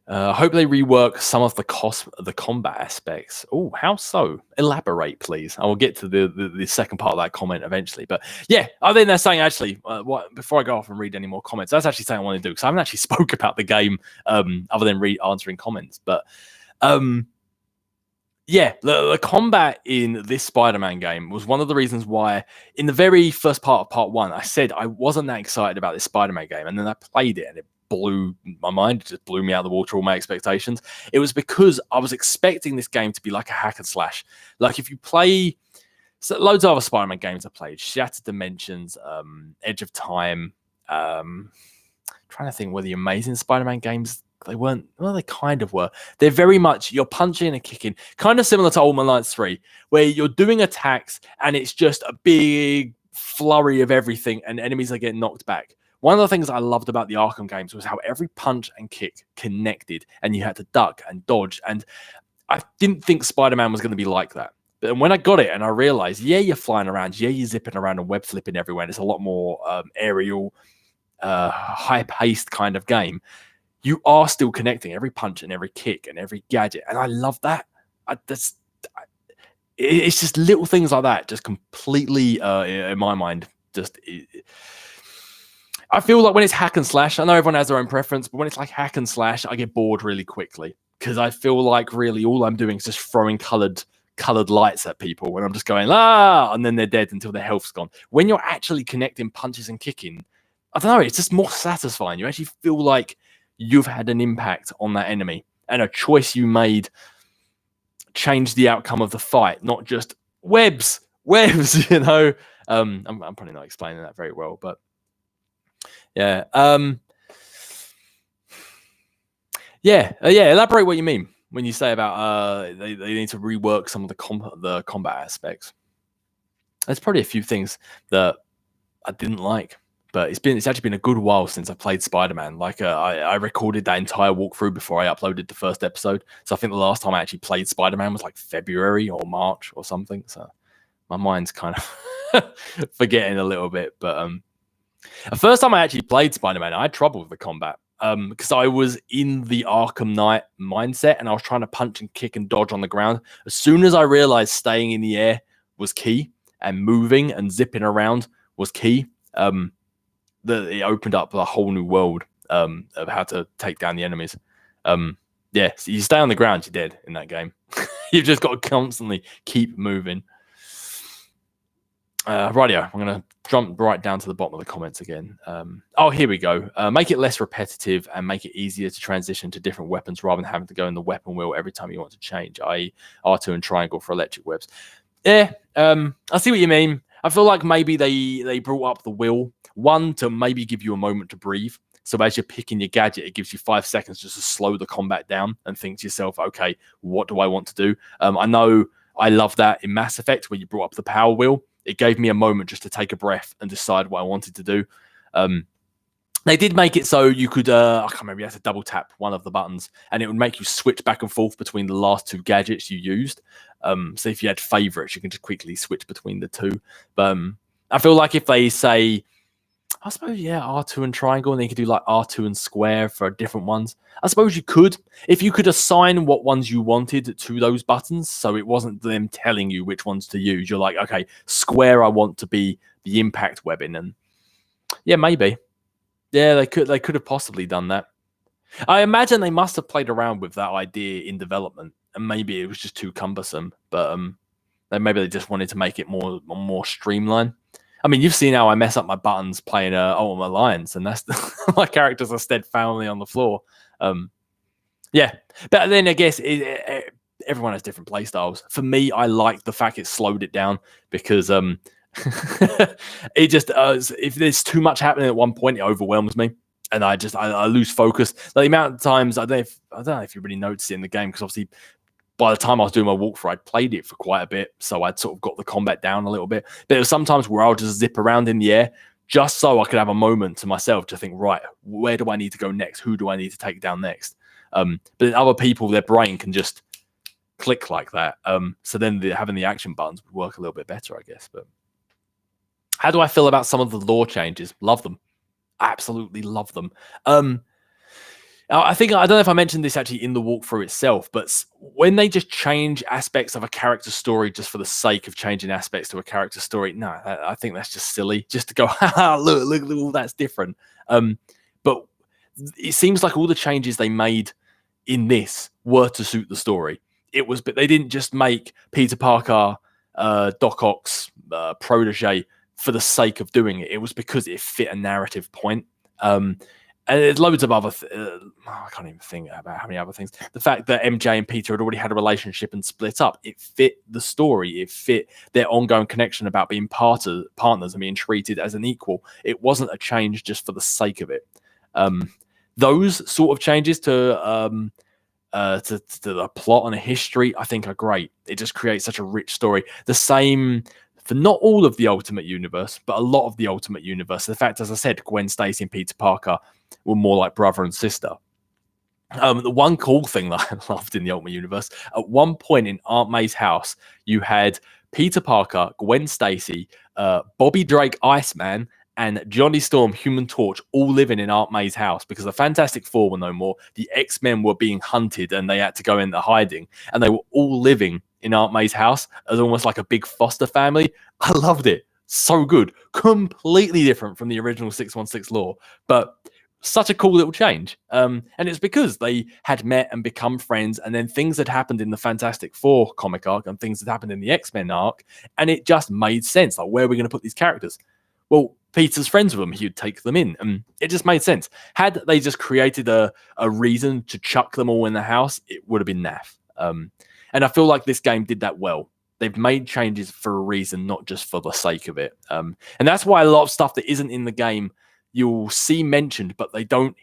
I hope they rework some of the combat aspects. Oh, how so? Elaborate, please. I will get to the second part of that comment eventually. But yeah, I think they're saying actually, before I go off and read any more comments, that's actually something I want to do because I haven't actually spoke about the game other than answering comments. But yeah, the combat in this Spider-Man game was one of the reasons why in the very first part of part one, I said I wasn't that excited about this Spider-Man game. And then I played it and it blew my mind. It just blew me out of the water, all my expectations. It was because I was expecting this game to be like a hack and slash. Like if you play loads of other Spider-Man games I played, Shattered Dimensions, Edge of Time, trying to think were the Amazing Spider-Man games. They weren't, well, they kind of were. They're very much, you're punching and kicking, kind of similar to Ultimate Alliance 3, where you're doing attacks and it's just a big flurry of everything and enemies are getting knocked back. One of the things I loved about the Arkham games was how every punch and kick connected and you had to duck and dodge. And I didn't think Spider-Man was going to be like that. But when I got it and I realized, yeah, you're flying around, yeah, you're zipping around and web flipping everywhere. And it's a lot more aerial, high-paced kind of game. You are still connecting every punch and every kick and every gadget. And I love that. It's just little things like that, just completely, in my mind, I feel like when it's hack and slash, I know everyone has their own preference, but when it's like hack and slash, I get bored really quickly because I feel like really all I'm doing is just throwing colored lights at people when I'm just going, and then they're dead until their health's gone. When you're actually connecting punches and kicking, I don't know, it's just more satisfying. You actually feel like you've had an impact on that enemy. and a choice you made changed the outcome of the fight, not just webs, you know. I'm probably not explaining that very well, but yeah. Elaborate what you mean when you say about they need to rework some of the combat aspects. There's probably a few things that I didn't like, but it's actually been a good while since I played Spider-Man. Like I recorded that entire walkthrough before I uploaded the first episode, so I think the last time I actually played Spider-Man was like February or March or something. So my mind's kind of forgetting a little bit. But the first time I actually played Spider-Man, I had trouble with the combat because I was in the Arkham Knight mindset and I was trying to punch and kick and dodge on the ground. As soon as I realized staying in the air was key and moving and zipping around was key, it opened up a whole new world of how to take down the enemies. So you stay on the ground, you're dead in that game. You've just got to constantly keep moving. Rightio, I'm going to jump right down to the bottom of the comments again. Here we go. Make it less repetitive and make it easier to transition to different weapons rather than having to go in the weapon wheel every time you want to change, i.e. R2 and triangle for electric webs. Yeah, I see what you mean. I feel like maybe they brought up the wheel, one, to maybe give you a moment to breathe. So as you're picking your gadget, it gives you 5 seconds just to slow the combat down and think to yourself, okay, what do I want to do? I know I love that in Mass Effect where you brought up the power wheel. It gave me a moment just to take a breath and decide what I wanted to do. They did make it so you could, I can't remember, you had to double tap one of the buttons and it would make you switch back and forth between the last 2 gadgets you used. So if you had favorites, you can just quickly switch between the 2. But I feel like if they say, I suppose, R2 and triangle, and then you could do like R2 and square for different ones. I suppose you could, if you could assign what ones you wanted to those buttons, so it wasn't them telling you which ones to use. You're like, okay, square I want to be the impact webbing, and yeah, maybe. Yeah, they could have possibly done that. I imagine they must have played around with that idea in development, and maybe it was just too cumbersome. But maybe they just wanted to make it more streamlined. I mean, you've seen how I mess up my buttons playing Ultimate Alliance, and that's my characters are stead firmly on the floor. But then I guess everyone has different play styles. For me, I like the fact it slowed it down because it just if there's too much happening at one point, it overwhelms me, and I lose focus. Like, the amount of times I don't know if you really notice it in the game, because obviously by the time I was doing my walkthrough, I'd played it for quite a bit, so I'd sort of got the combat down a little bit. But there was sometimes where I'll just zip around in the air just so I could have a moment to myself to think, right, where do I need to go next? Who do I need to take down next? But other people, their brain can just click like that. So then having the action buttons would work a little bit better, I guess. But how do I feel about some of the lore changes? Love them. Absolutely love them. I think, I don't know if I mentioned this actually in the walkthrough itself, but when they just change aspects of a character story just for the sake of changing aspects to a character story, no, I think that's just silly. Just to go, look, all that's different. But it seems like all the changes they made in this were to suit the story. But they didn't just make Peter Parker, Doc Ock's protege for the sake of doing it. It was because it fit a narrative point. And there's loads of other I can't even think about how many other things. The fact that MJ and Peter had already had a relationship and split up, it fit the story. It fit their ongoing connection about being partners and being treated as an equal. It wasn't a change just for the sake of it. Those sort of changes to the plot and a history, I think, are great. It just creates such a rich story. The same for not all of the Ultimate Universe, but a lot of the Ultimate Universe. The fact, as I said, Gwen Stacy and Peter Parker were more like brother and sister. The one cool thing that I loved in the Ultimate Universe, at one point in Aunt May's house, you had Peter Parker, Gwen Stacy, Bobby Drake, Iceman, and Johnny Storm, Human Torch, all living in Aunt May's house because the Fantastic Four were no more. The X-Men were being hunted and they had to go into hiding, and they were all living in Aunt May's house as almost like a big foster family. I loved it. So good. Completely different from the original 616 lore, but such a cool little change. And it's because they had met and become friends, and then things had happened in the Fantastic Four comic arc and things had happened in the X-Men arc, and it just made sense. Like, where are we going to put these characters? Well, Peter's friends with them, he would take them in. And it just made sense. Had they just created a reason to chuck them all in the house, it would have been naff. And I feel like this game did that well. They've made changes for a reason, not just for the sake of it. And that's why a lot of stuff that isn't in the game, you'll see mentioned, but they don't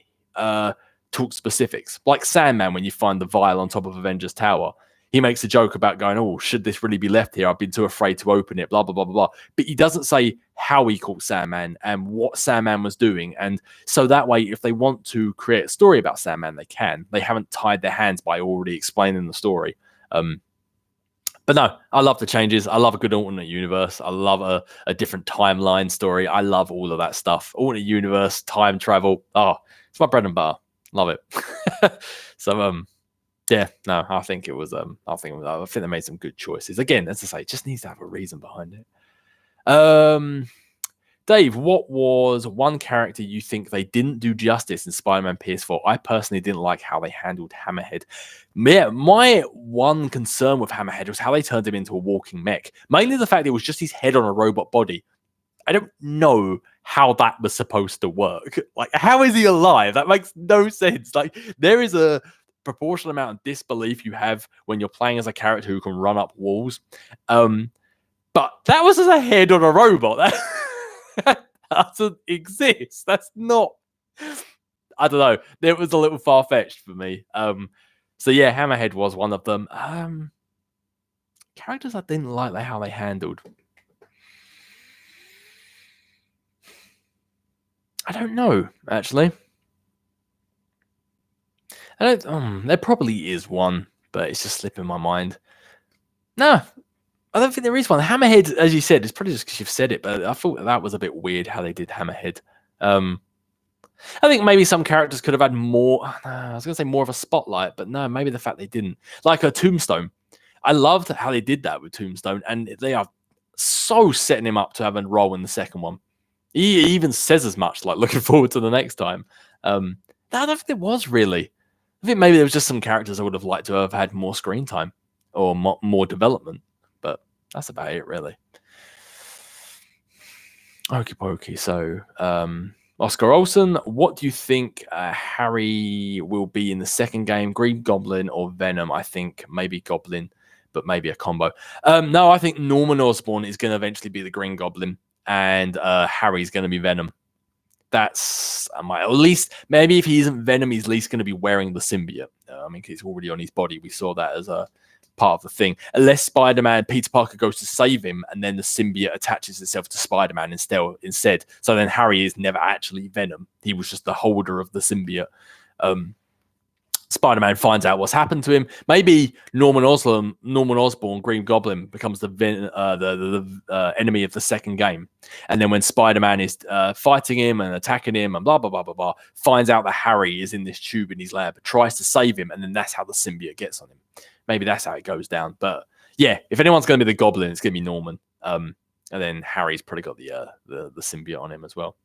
talk specifics. Like Sandman, when you find the vial on top of Avengers Tower, he makes a joke about going, oh, should this really be left here? I've been too afraid to open it, blah, blah, blah, blah, blah. But he doesn't say how he caught Sandman and what Sandman was doing. And so that way, if they want to create a story about Sandman, they can. They haven't tied their hands by already explaining the story. But no, I love the changes. I love a good alternate universe. I love a different timeline story. I love all of that stuff. Alternate universe, time travel. Oh, it's my bread and butter. Love it. So, yeah, no, I think it was. I think they made some good choices. Again, as I say, it just needs to have a reason behind it. Dave, what was one character you think they didn't do justice in Spider-Man PS4? I personally didn't like how they handled Hammerhead. Yeah, my one concern with Hammerhead was how they turned him into a walking mech. Mainly the fact it was just his head on a robot body. I don't know how that was supposed to work. Like, how is he alive? That makes no sense. Like, there is a proportional amount of disbelief you have when you're playing as a character who can run up walls. But that was just a head on a robot. That doesn't exist. That's not. I don't know. It was a little far fetched for me. So yeah, Hammerhead was one of them. Characters I didn't like how they handled. I don't know, actually. There probably is one, but it's just slipping my mind. No, I don't think there is one. Hammerhead, as you said, it's probably just because you've said it, but I thought that was a bit weird how they did Hammerhead. I think maybe some characters could have had more. I was going to say more of a spotlight, but no, maybe the fact they didn't. Like a Tombstone. I loved how they did that with Tombstone, and they are so setting him up to have a role in the second one. He even says as much, like looking forward to the next time. I don't think there was really. I think maybe there was just some characters I would have liked to have had more screen time or more development, but that's about it, really. Okie pokey. So, Oscar Olsen, what do you think Harry will be in the second game? Green Goblin or Venom? I think maybe Goblin, but maybe a combo. No, I think Norman Osborn is going to eventually be the Green Goblin, and Harry's going to be Venom. That's at least maybe if he isn't Venom, he's at least going to be wearing the symbiote. I mean, it's already on his body. We saw that as a part of the thing. Unless Spider-Man, Peter Parker goes to save him, and then the symbiote attaches itself to Spider-Man instead. So then Harry is never actually Venom. He was just the holder of the symbiote. Spider-Man finds out what's happened to him. Maybe Norman Osborn, Green Goblin, becomes the enemy of the second game. And then when Spider-Man is fighting him and attacking him and blah, blah, blah, blah, blah, finds out that Harry is in this tube in his lab, tries to save him, and then that's how the symbiote gets on him. Maybe that's how it goes down. But yeah, if anyone's going to be the Goblin, it's going to be Norman. And then Harry's probably got the symbiote on him as well.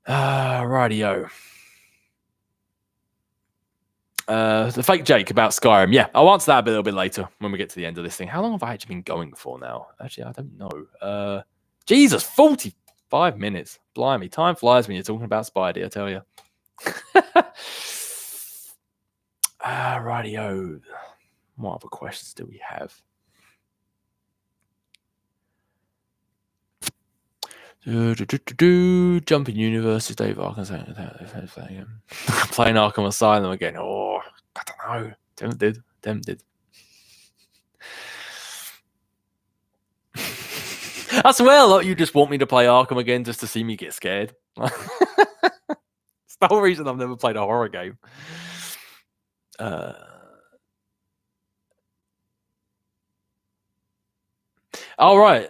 Rightio. The fake Jake about Skyrim. Yeah, I'll answer that a little bit later when we get to the end of this thing. How long have I actually been going for now? Actually, I don't know. Jesus, 45 minutes. Blimey, time flies when you're talking about Spidey, I tell you. Rightio. What other questions do we have? Jumping universes, Dave Arkham. Playing Arkham Asylum again. Oh, I don't know. Tempted. I swear a lot you just want me to play Arkham again just to see me get scared. It's the whole reason I've never played a horror game. All right.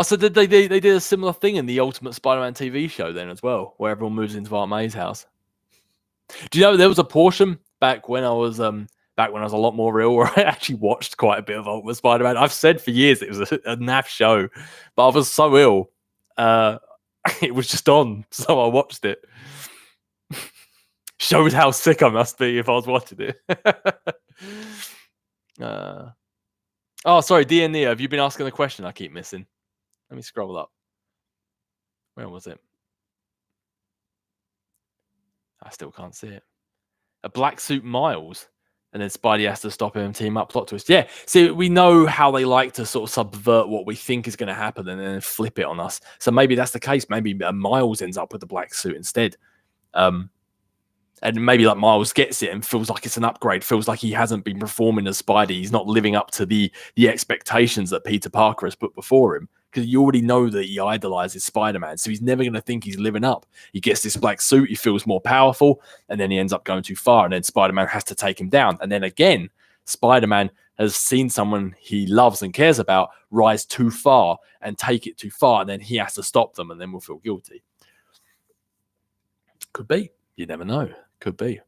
So did they did a similar thing in the Ultimate Spider-Man TV show then as well, where everyone moves into Aunt May's house? Do you know there was a portion back when I was a lot more real where I actually watched quite a bit of Ultimate Spider-Man. I've said for years it was a naff show, but I was so ill, it was just on, so I watched it. Shows how sick I must be if I was watching it. Oh, sorry, DNE, have you been asking a question I keep missing? Let me scroll up. Where was it? I still can't see it. A black suit Miles. And then Spidey has to stop him and team up. Plot twist. Yeah. See, we know how they like to sort of subvert what we think is going to happen and then flip it on us. So maybe that's the case. Maybe Miles ends up with the black suit instead. And maybe like Miles gets it and feels like it's an upgrade, feels like he hasn't been performing as Spidey. He's not living up to the expectations that Peter Parker has put before him, because you already know that he idolizes Spider-Man. So he's never going to think he's living up. He gets this black suit, he feels more powerful, and then he ends up going too far. And then Spider-Man has to take him down. And then again, Spider-Man has seen someone he loves and cares about rise too far and take it too far. And then he has to stop them, and then we'll feel guilty. Could be. You never know. Could be.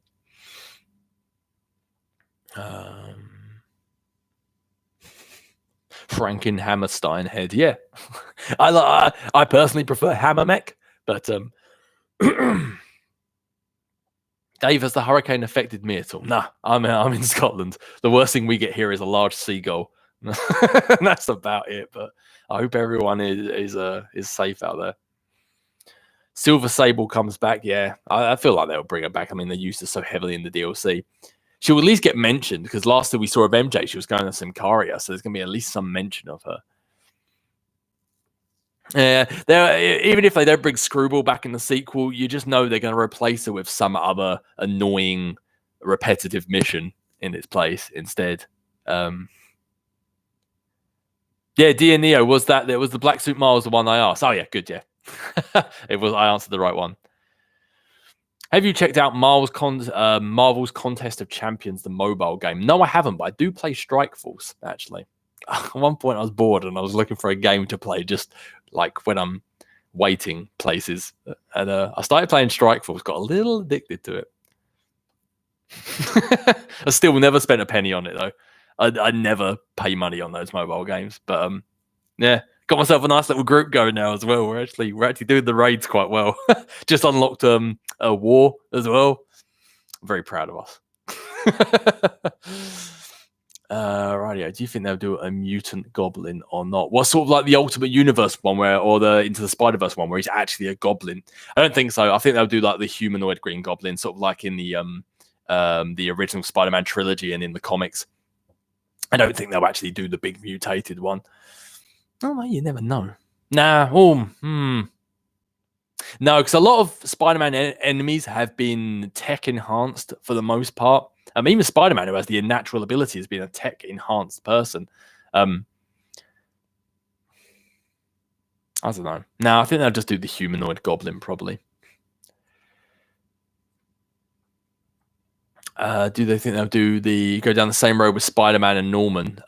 Franken Hammerstein head. Yeah. I personally prefer Hammer Mech, but Dave, has the hurricane affected me at all? Nah, I'm in Scotland. The worst thing we get here is a large seagull. That's about it. But I hope everyone is safe out there. Silver Sable comes back. Yeah, I feel like they'll bring her back. I mean, they used her so heavily in the DLC. She'll at least get mentioned, because last time we saw of MJ, she was going to Simcaria, so there's going to be at least some mention of her. Yeah, even if they don't bring Screwball back in the sequel, you just know they're going to replace her with some other annoying, repetitive mission in its place instead. Yeah, Dear Neo, was that there was the Black Suit Miles the one I asked? Oh yeah, good, yeah. It was. I answered the right one. Have you checked out Marvel's Contest of Champions, the mobile game? No, I haven't, but I do play Strike Force, actually. At one point, I was bored and I was looking for a game to play, just like when I'm waiting places. And I started playing Strike Force, got a little addicted to it. I still never spent a penny on it, though. I never pay money on those mobile games. But yeah, got myself a nice little group going now as well. We're actually doing the raids quite well. Just unlocked a war as well. I'm very proud of us. Radio, do you think they'll do a mutant goblin or not? What sort of like the Ultimate Universe one or the Into the Spider-Verse one where he's actually a goblin? I don't think so. I think they'll do like the humanoid Green Goblin, sort of like in the original Spider-Man trilogy and in the comics. I don't think they'll actually do the big mutated one. Oh, you never know. Nah. No, because a lot of Spider-Man enemies have been tech enhanced for the most part. Even Spider-Man, who has the natural ability, has been a tech enhanced person. I don't know. No, I think they'll just do the humanoid goblin probably. Do they think they'll go down the same road with Spider-Man and Norman?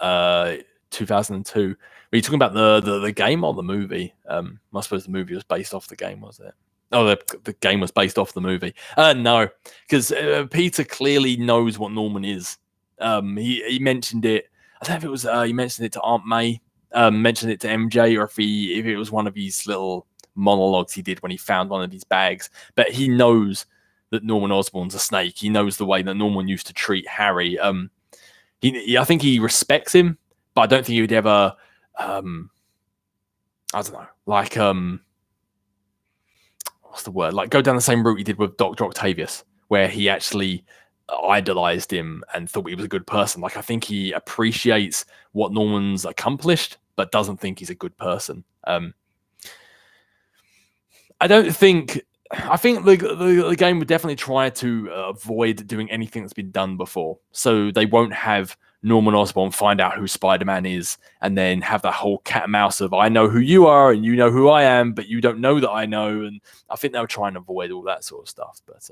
2002. Are you talking about the game or the movie? I suppose the movie was based off the game, was it? Oh, the game was based off the movie. No, because Peter clearly knows what Norman is. He mentioned it. I don't know if it was he mentioned it to Aunt May, mentioned it to MJ, or if it was one of his little monologues he did when he found one of his bags. But he knows that Norman Osborn's a snake. He knows the way that Norman used to treat Harry. I think he respects him, but I don't think he would ever. I don't know, like what's the word? Like go down the same route he did with Dr. Octavius, where he actually idolized him and thought he was a good person. Like I think he appreciates what Norman's accomplished, but doesn't think he's a good person. I think the game would definitely try to avoid doing anything that's been done before. So they won't have Norman Osborn find out who Spider-Man is and then have that whole cat and mouse of I know who you are and you know who I am, but you don't know that I know. And I think they'll try and avoid all that sort of stuff. But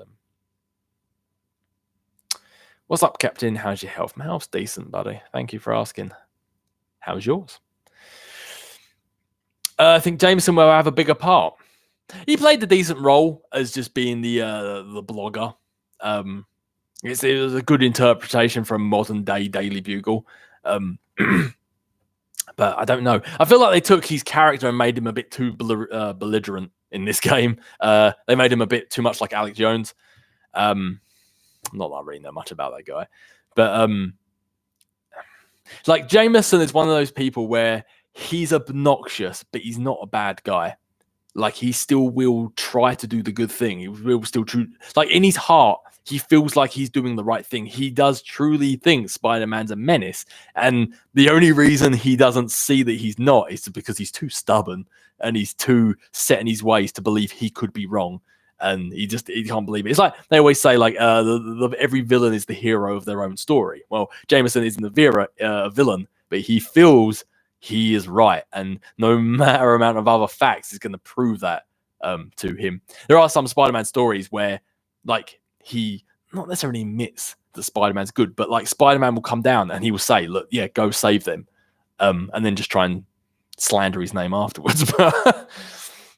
what's up, Captain? How's your health? My health's decent, buddy. Thank you for asking. How's yours? I think Jameson will have a bigger part. He played the decent role as just being the blogger. It was a good interpretation from modern day Daily Bugle. But I don't know. I feel like they took his character and made him a bit too belligerent in this game. They made him a bit too much like Alex Jones. Not that I really know much about that guy. But like Jameson is one of those people where he's obnoxious, but he's not a bad guy. like he still will try to do the good thing. He will still like in his heart, he feels like he's doing the right thing. He does truly think Spider-Man's a menace. And the only reason he doesn't see that he's not is because he's too stubborn and he's too set in his ways to believe he could be wrong. And he can't believe it. It's like they always say, like, every villain is the hero of their own story. Well, Jameson isn't the villain, but he feels he is right. And no matter amount of other facts is going to prove that to him. There are some Spider-Man stories where, like, he not necessarily admits that Spider-Man's good, but like Spider-Man will come down and he will say, look, yeah, go save them. And then just try and slander his name afterwards.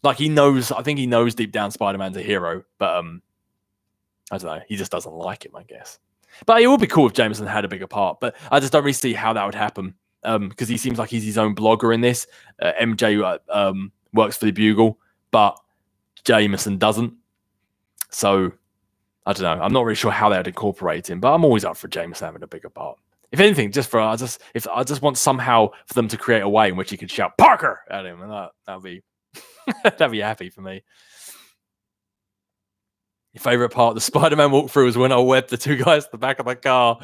Like he knows, I think he knows deep down Spider-Man's a hero, but I don't know, he just doesn't like him, I guess. But it would be cool if Jameson had a bigger part, but I just don't really see how that would happen because he seems like he's his own blogger in this. MJ works for the Bugle, but Jameson doesn't. So I don't know. I'm not really sure how they would incorporate him, but I'm always up for Jameson having a bigger part. If anything, I just want somehow for them to create a way in which he could shout Parker at him, and that'd be that'd be happy for me. Your favorite part of the Spider-Man walkthrough was when I webbed the two guys at the back of my car.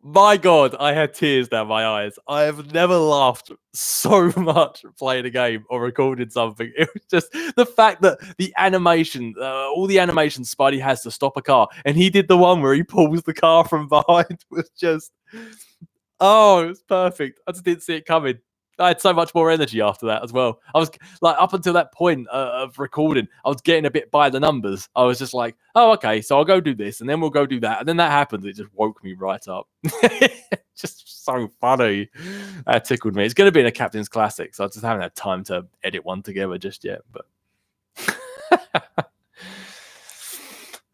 My God, I had tears down my eyes. I have never laughed so much playing a game or recording something. It was just the fact that the animation, all the animation Spidey has to stop a car, and he did the one where he pulls the car from behind was just, oh, it was perfect. I just didn't see it coming. I had so much more energy after that as well. I was like, up until that point of recording, I was getting a bit by the numbers. I was just like, oh, okay, so I'll go do this, and then we'll go do that. And then that happened. It just woke me right up. Just so funny. That tickled me. It's going to be in a Captain's Classic, so I just haven't had time to edit one together just yet. But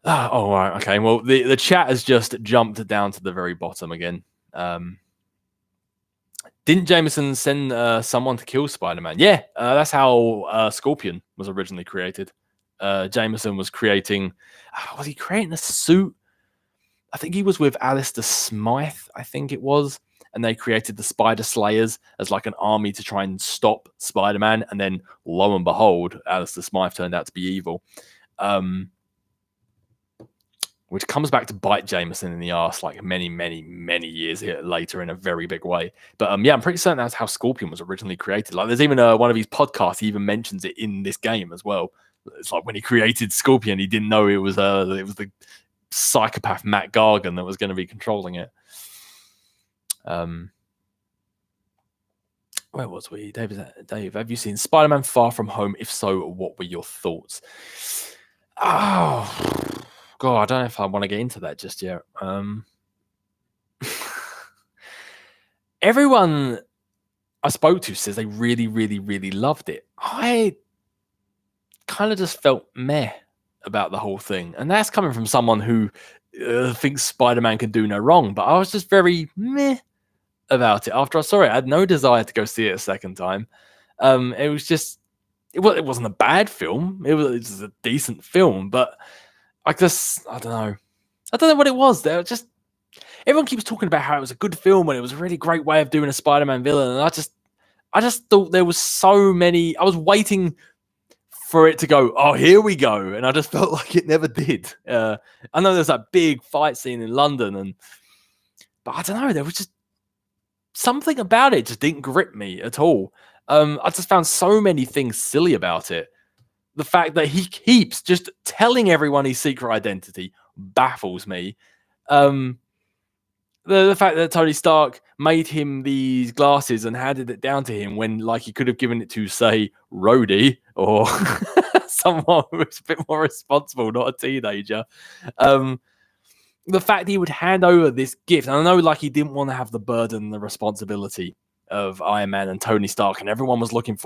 oh, right, okay. Well, the chat has just jumped down to the very bottom again. Didn't Jameson send someone to kill Spider-Man? Yeah, that's how Scorpion was originally created. Jameson was creating... was he creating a suit? I think he was with Alistair Smythe, I think it was. And they created the Spider Slayers as like an army to try and stop Spider-Man. And then, lo and behold, Alistair Smythe turned out to be evil. Which comes back to bite Jameson in the arse like many, many, many years later in a very big way. But yeah, I'm pretty certain that's how Scorpion was originally created. Like, there's even one of his podcasts, he even mentions it in this game as well. It's like when he created Scorpion, he didn't know it was the psychopath Matt Gargan that was going to be controlling it. Where was we? Dave, have you seen Spider-Man Far From Home? If so, what were your thoughts? Oh... God, I don't know if I want to get into that just yet. Everyone I spoke to says they really, really, really loved it. I kind of just felt meh about the whole thing. And that's coming from someone who thinks Spider-Man can do no wrong. But I was just very meh about it after I saw it. I had no desire to go see it a second time. It was just... It wasn't a bad film. It was a decent film, but... I don't know. I don't know what it was. Everyone keeps talking about how it was a good film and it was a really great way of doing a Spider-Man villain. And I just thought there was so many. I was waiting for it to go, oh, here we go. And I just felt like it never did. I know there's that big fight scene in London, but I don't know. There was just something about it just didn't grip me at all. I just found so many things silly about it. The fact that he keeps just telling everyone his secret identity baffles me. The fact that Tony Stark made him these glasses and handed it down to him when, like, he could have given it to, say, Rhodey or someone who's a bit more responsible, not a teenager. The fact he would hand over this gift, and I know, like, he didn't want to have the burden and the responsibility of Iron Man and Tony Stark, and everyone was looking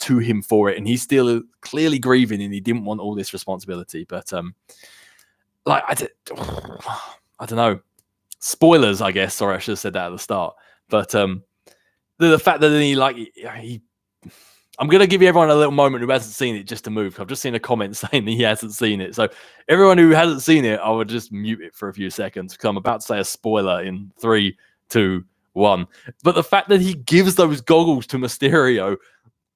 to him for it, and he's still clearly grieving and he didn't want all this responsibility. But I don't know, spoilers, I guess. Sorry, I should have said that at the start. But the fact that he I'm gonna give everyone a little moment who hasn't seen it just to move. I've just seen a comment saying that he hasn't seen it, so everyone who hasn't seen it, I would just mute it for a few seconds because I'm about to say a spoiler in 3, 2, 1. But the fact that he gives those goggles to Mysterio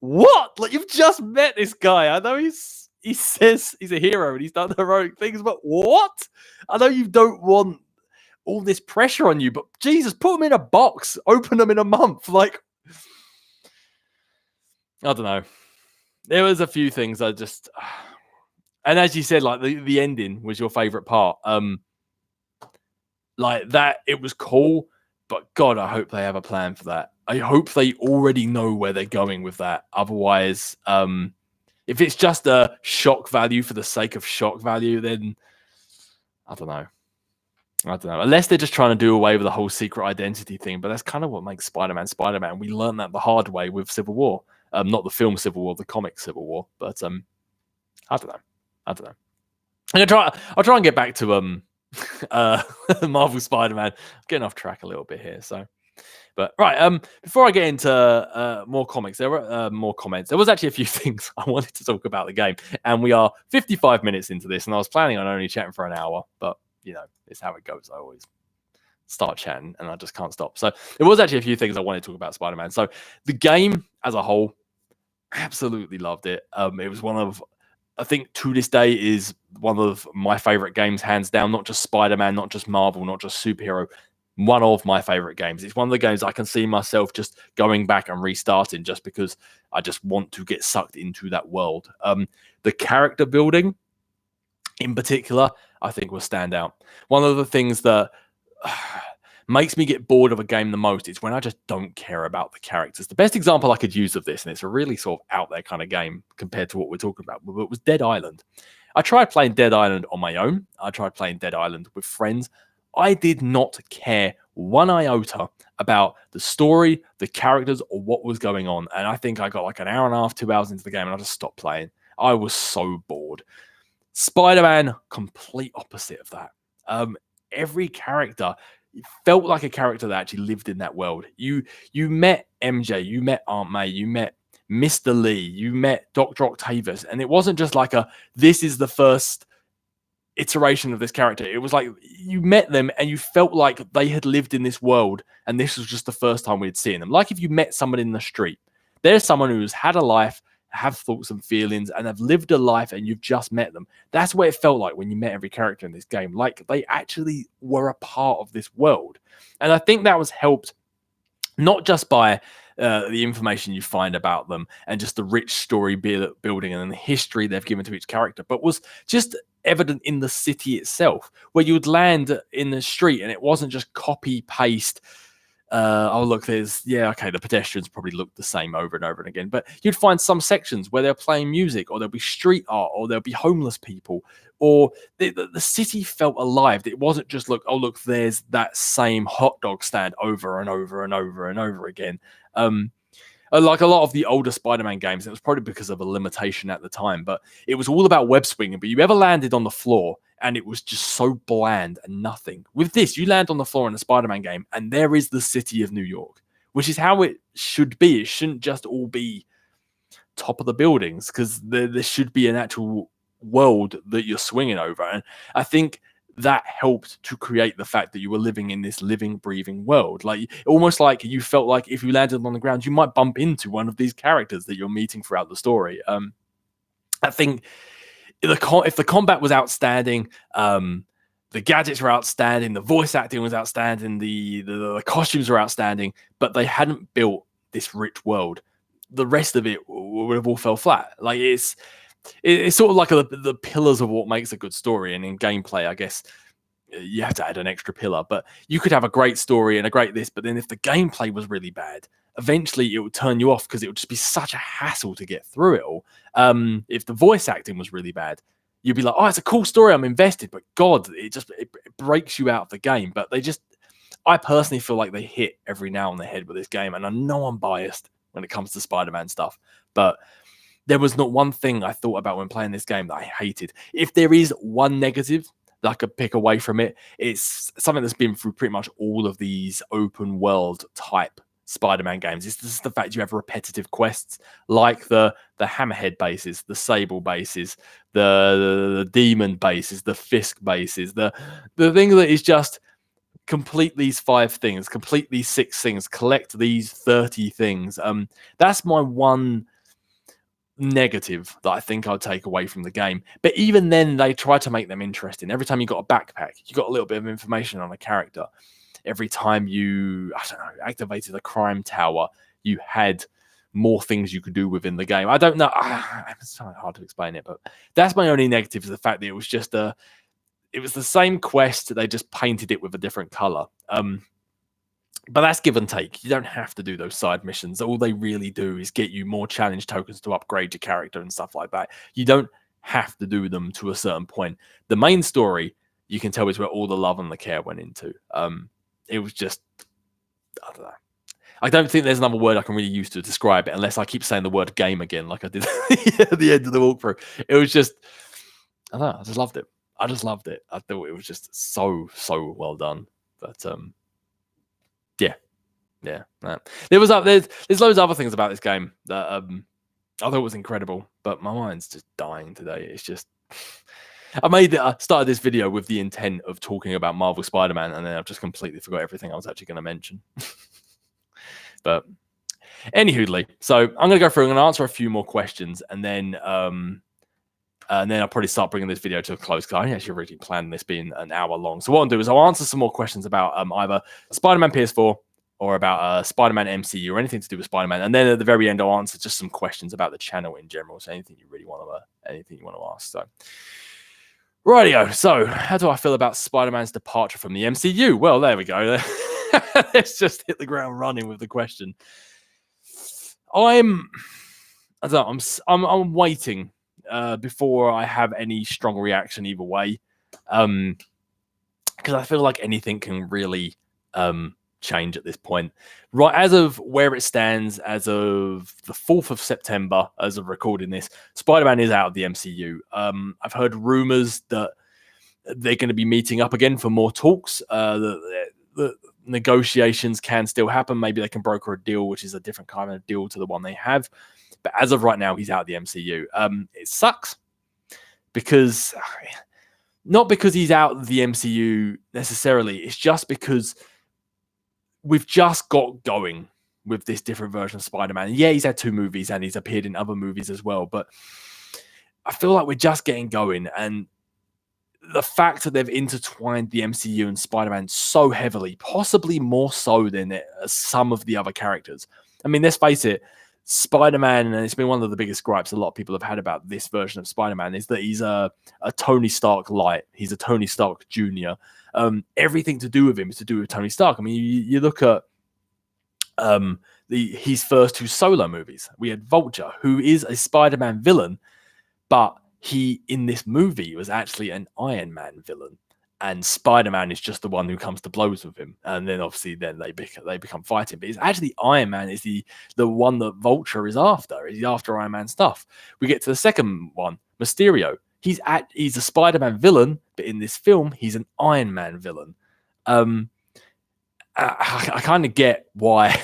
what? Like, you've just met this guy. I know he says he's a hero and he's done heroic things, but what? I know you don't want all this pressure on you, but Jesus, put them in a box, open them in a month. Like, I don't know. There was a few things I just, and as you said, like the ending was your favorite part. Like that, it was cool, but God, I hope they have a plan for that. I hope they already know where they're going with that. Otherwise, if it's just a shock value for the sake of shock value, then I don't know. Unless they're just trying to do away with the whole secret identity thing, but that's kind of what makes Spider-Man Spider-Man. We learned that the hard way with Civil War. Not the film Civil War, the comic Civil War. But I don't know. I'll try and get back to Marvel Spider-Man. Getting off track a little bit here. So, but right, before I get into more comics, there were more comments. There was actually a few things I wanted to talk about the game, and we are 55 minutes into this, and I was planning on only chatting for an hour, but you know, it's how it goes. I always start chatting and I just can't stop. So there was actually a few things I wanted to talk about Spider-Man. So the game as a whole, absolutely loved it. It was one of, I think to this day is one of my favorite games, hands down. Not just Spider-Man, not just Marvel, not just superhero. One of my favorite games. It's one of the games I can see myself just going back and restarting just because I just want to get sucked into that world. The character building in particular, I think will stand out. One of the things that makes me get bored of a game the most is when I just don't care about the characters. The best example I could use of this, and it's a really sort of out there kind of game compared to what we're talking about, but it was Dead Island. I tried playing Dead Island on my own. I tried playing Dead Island with friends. I did not care one iota about the story, the characters, or what was going on. And I think I got like an hour and a half, 2 hours into the game, and I just stopped playing. I was so bored. Spider-Man, complete opposite of that. Every character felt like a character that actually lived in that world. You met MJ, you met Aunt May, you met Mr. Lee, you met Dr. Octavius, and it wasn't just like this is the first iteration of this character. It was like you met them and you felt like they had lived in this world and this was just the first time we'd seen them. Like if you met someone in the street, there's someone who's had a life, have thoughts and feelings, and have lived a life, and you've just met them. That's what it felt like when you met every character in this game. Like they actually were a part of this world. And I think that was helped not just by the information you find about them and just the rich story building and the history they've given to each character, but was just evident in the city itself, where you would land in the street and it wasn't just copy paste. The pedestrians probably look the same over and over and again, but you'd find some sections where they're playing music, or there'll be street art, or there'll be homeless people, or the city felt alive. It wasn't just look, there's that same hot dog stand over and over and over and over again. Like a lot of the older Spider-Man games, it was probably because of a limitation at the time, but it was all about web swinging. But you ever landed on the floor and it was just so bland and nothing. With this, you land on the floor in a Spider-Man game and there is the city of New York, which is how it should be. It shouldn't just all be top of the buildings, because there should be an actual world that you're swinging over. And I think that helped to create the fact that you were living in this living, breathing world. Like almost like you felt like if you landed on the ground, you might bump into one of these characters that you're meeting throughout the story. I think if the combat was outstanding, the gadgets were outstanding, the voice acting was outstanding, the costumes were outstanding, but they hadn't built this rich world, the rest of it would have all fell flat. Like it's sort of like the pillars of what makes a good story. And in gameplay, I guess you have to add an extra pillar, but you could have a great story and a great this, but then if the gameplay was really bad, eventually it would turn you off because it would just be such a hassle to get through it all. If the voice acting was really bad, you'd be like, oh, it's a cool story, I'm invested, but God, it breaks you out of the game. But I personally feel like they hit every nail on the head with this game. And I know I'm biased when it comes to Spider-Man stuff, but there was not one thing I thought about when playing this game that I hated. If there is one negative that I could pick away from it, it's something that's been through pretty much all of these open world type Spider-Man games. It's just the fact you have repetitive quests like the Hammerhead bases, the Sable bases, the Demon bases, the Fisk bases, the thing that is just complete these 5 things, complete these 6 things, collect these 30 things. That's my one negative that I think I'll take away from the game. But even then, they try to make them interesting. Every time you got a backpack, you got a little bit of information on a character. Every time you, I don't know, activated a crime tower, you had more things you could do within the game. I don't know. It's kind of hard to explain it, but that's my only negative, is the fact that it was just it was the same quest. They just painted it with a different color. But that's give and take. You don't have to do those side missions. All they really do is get you more challenge tokens to upgrade your character and stuff like that. You don't have to do them to a certain point. The main story, you can tell, is where all the love and the care went into. It was just, I don't know. I don't think there's another word I can really use to describe it, unless I keep saying the word game again, like I did at the end of the walkthrough. It was just, I don't know. I just loved it. I just loved it. I thought it was just so well done. But yeah. There's loads of other things about this game that I thought was incredible, but my mind's just dying today. It's just, I started this video with the intent of talking about Marvel Spider-Man, and then I've just completely forgot everything I was actually going to mention. But anywho, so I'm going to go through and answer a few more questions, and then I'll probably start bringing this video to a close, because I actually originally planned this being an hour long. So what I'll do is I'll answer some more questions about either Spider-Man PS4 or about Spider-Man MCU, or anything to do with Spider-Man. And then at the very end, I'll answer just some questions about the channel in general. So anything you want to ask. So rightio. So how do I feel about Spider-Man's departure from the MCU? Well, there we go. Let's just hit the ground running with the question. I'm waiting before I have any strong reaction either way, because I feel like anything can really change at this point. Right, as of where it stands, as of the 4th of September, as of recording this, Spider-Man is out of the MCU. I've heard rumors that they're going to be meeting up again for more talks. The negotiations can still happen. Maybe they can broker a deal, which is a different kind of deal to the one they have. But as of right now, he's out of the MCU. It sucks, because not because he's out of the MCU necessarily. It's just because we've just got going with this different version of Spider-Man. Yeah, he's had 2 movies and he's appeared in other movies as well. But I feel like we're just getting going. And the fact that they've intertwined the MCU and Spider-Man so heavily, possibly more so than some of the other characters. I mean, let's face it, Spider-Man, and it's been one of the biggest gripes a lot of people have had about this version of Spider-Man, is that he's a Tony Stark light. He's a Tony Stark Jr. Everything to do with him is to do with Tony Stark. I mean, you look at his first 2 solo movies. We had Vulture, who is a Spider-Man villain, but he, in this movie, was actually an Iron Man villain. And Spider-Man is just the one who comes to blows with him. And then obviously then they become fighting. But it's actually Iron Man is the one that Vulture is after. He's after Iron Man stuff. We get to the second one, Mysterio. He's a Spider-Man villain, but in this film, he's an Iron Man villain. I kind of get why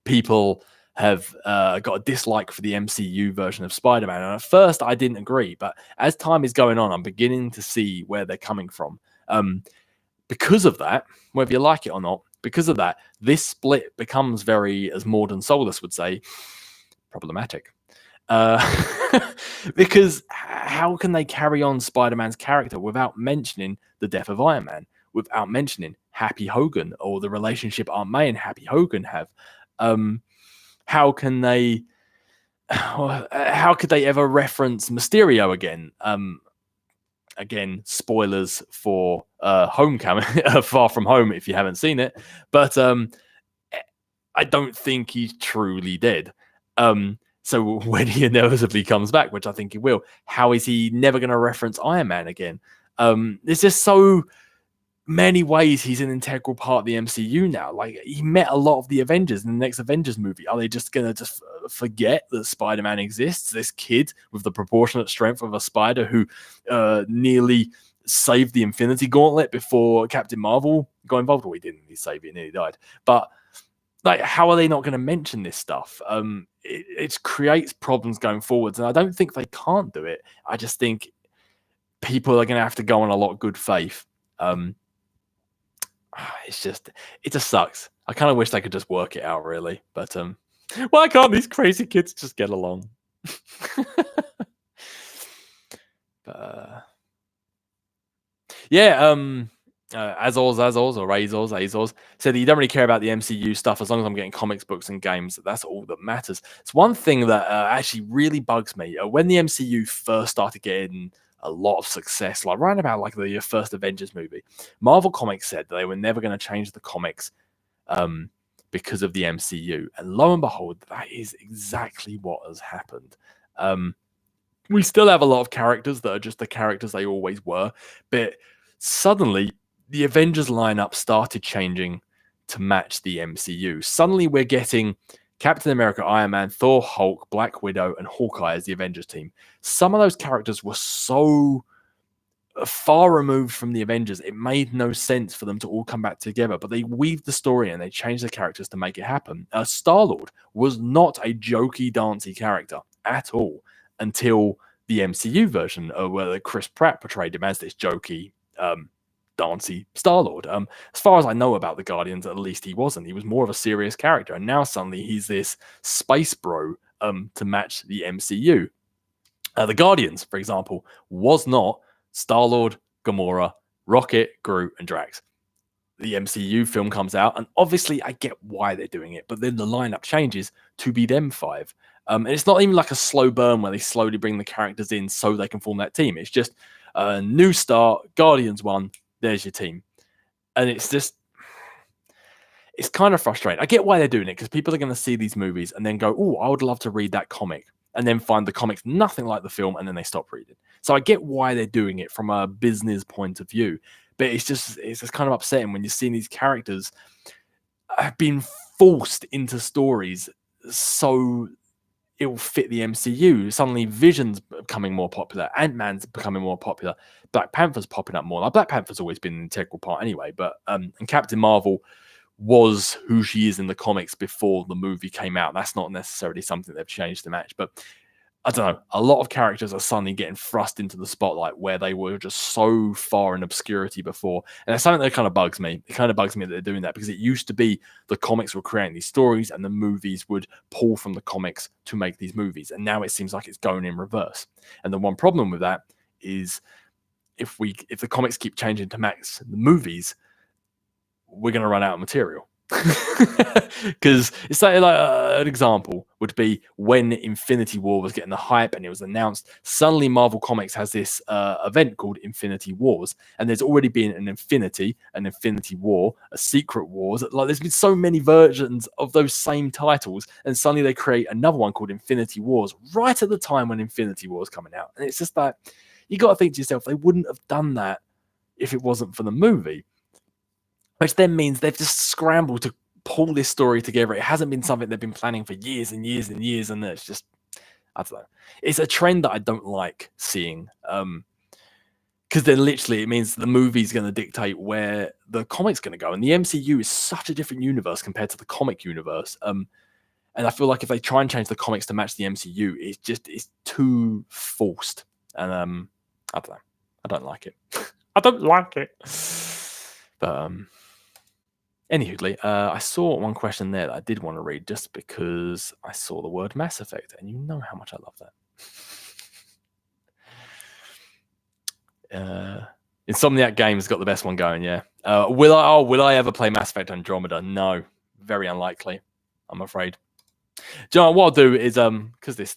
people have got a dislike for the MCU version of Spider-Man. And at first, I didn't agree. But as time is going on, I'm beginning to see where they're coming from. Because of that, whether you like it or not, because of that, this split becomes very, as Morden Solus would say, problematic. Because how can they carry on Spider-Man's character without mentioning the death of Iron Man, without mentioning Happy Hogan, or the relationship Aunt May and Happy Hogan have? How could they ever reference Mysterio again? Again, spoilers for Homecoming, Far From Home, if you haven't seen it. But I don't think he's truly dead. So when he inevitably comes back, which I think he will, how is he never going to reference Iron Man again? There's just so many ways he's an integral part of the MCU now. Like, he met a lot of the Avengers in the next Avengers movie. Are they just going to just forget that Spider-Man exists? This kid with the proportionate strength of a spider who nearly saved the Infinity Gauntlet before Captain Marvel got involved. Well, he didn't. He saved it and he died. But like, how are they not going to mention this stuff? It creates problems going forwards, and I don't think they can't do it. I just think people are going to have to go on a lot of good faith. It just sucks. I kind of wish they could just work it out, really. But why can't these crazy kids just get along? But, yeah, Azors or Azors said that you don't really care about the MCU stuff as long as I'm getting comics, books, and games. That's all that matters. It's one thing that actually really bugs me. When the MCU first started getting a lot of success, like right about like the first Avengers movie, Marvel Comics said that they were never going to change the comics because of the MCU. And lo and behold, that is exactly what has happened. We still have a lot of characters that are just the characters they always were, but suddenly the Avengers lineup started changing to match the MCU. Suddenly we're getting Captain America, Iron Man, Thor, Hulk, Black Widow, and Hawkeye as the Avengers team. Some of those characters were so far removed from the Avengers, it made no sense for them to all come back together, but they weaved the story and they changed the characters to make it happen. Star-Lord was not a jokey, dancey character at all until the MCU version, where Chris Pratt portrayed him as this jokey, dancey Star-Lord. As far as I know about the Guardians, at least he wasn't. He was more of a serious character, and now suddenly he's this space bro to match the MCU. The Guardians, for example, was not Star-Lord, Gamora, Rocket, Groot, and Drax. The MCU film comes out, and obviously I get why they're doing it, but then the lineup changes to be them five. And it's not even like a slow burn where they slowly bring the characters in so they can form that team. It's just a new start, Guardians 1, there's your team. And it's just, it's kind of frustrating. I get why they're doing it, because people are going to see these movies and then go, oh, I would love to read that comic, and then find the comics nothing like the film, and then they stop reading. So I get why they're doing it from a business point of view, but it's just kind of upsetting when you're seeing these characters have been forced into stories so it will fit the MCU. Suddenly Vision's becoming more popular, Ant-Man's becoming more popular, Black Panther's popping up more. Like, Black Panther's always been an integral part anyway, but and Captain Marvel was who she is in the comics before the movie came out. That's not necessarily something they've changed to match, but I don't know. A lot of characters are suddenly getting thrust into the spotlight where they were just so far in obscurity before. And that's something that kind of bugs me. It kind of bugs me that they're doing that, because it used to be the comics were creating these stories and the movies would pull from the comics to make these movies. And now it seems like it's going in reverse. And the one problem with that is if the comics keep changing to match the movies, we're going to run out of material. Because it's like an example would be when Infinity War was getting the hype and it was announced, suddenly Marvel Comics has this event called Infinity Wars, and there's already been an Infinity War, a Secret Wars. Like, there's been so many versions of those same titles, and suddenly they create another one called Infinity Wars right at the time when Infinity War is coming out. And it's just like, you got to think to yourself, they wouldn't have done that if it wasn't for the movie. Which then means they've just scrambled to pull this story together. It hasn't been something they've been planning for years and years and years, and it's just, I don't know. It's a trend that I don't like seeing, because then literally it means the movie's going to dictate where the comic's going to go, and the MCU is such a different universe compared to the comic universe. And I feel like if they try and change the comics to match the MCU, it's too forced, and I don't know. I don't like it. I don't like it. But anywho, I saw one question there that I did want to read just because I saw the word Mass Effect, and you know how much I love that. Insomniac Games got the best one going, yeah. Will I ever play Mass Effect Andromeda? No, very unlikely, I'm afraid. Do you know what I'll do is because this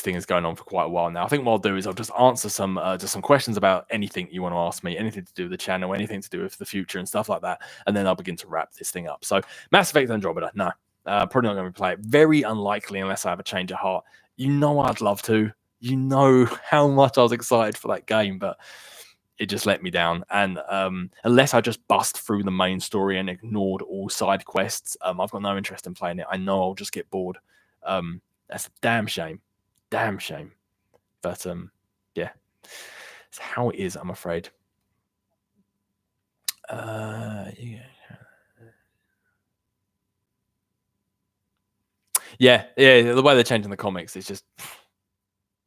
thing is going on for quite a while now, I think what I'll do is I'll just answer some questions about anything you want to ask me, anything to do with the channel, anything to do with the future and stuff like that, and then I'll begin to wrap this thing up. So Mass Effect Andromeda, no, probably not going to play it. Very unlikely unless I have a change of heart. You know I'd love to. You know how much I was excited for that game, but it just let me down. And unless I just bust through the main story and ignored all side quests, I've got no interest in playing it. I know I'll just get bored. That's a damn shame. Damn shame. But yeah, it's how it is, I'm afraid. Yeah, the way they're changing the comics is just,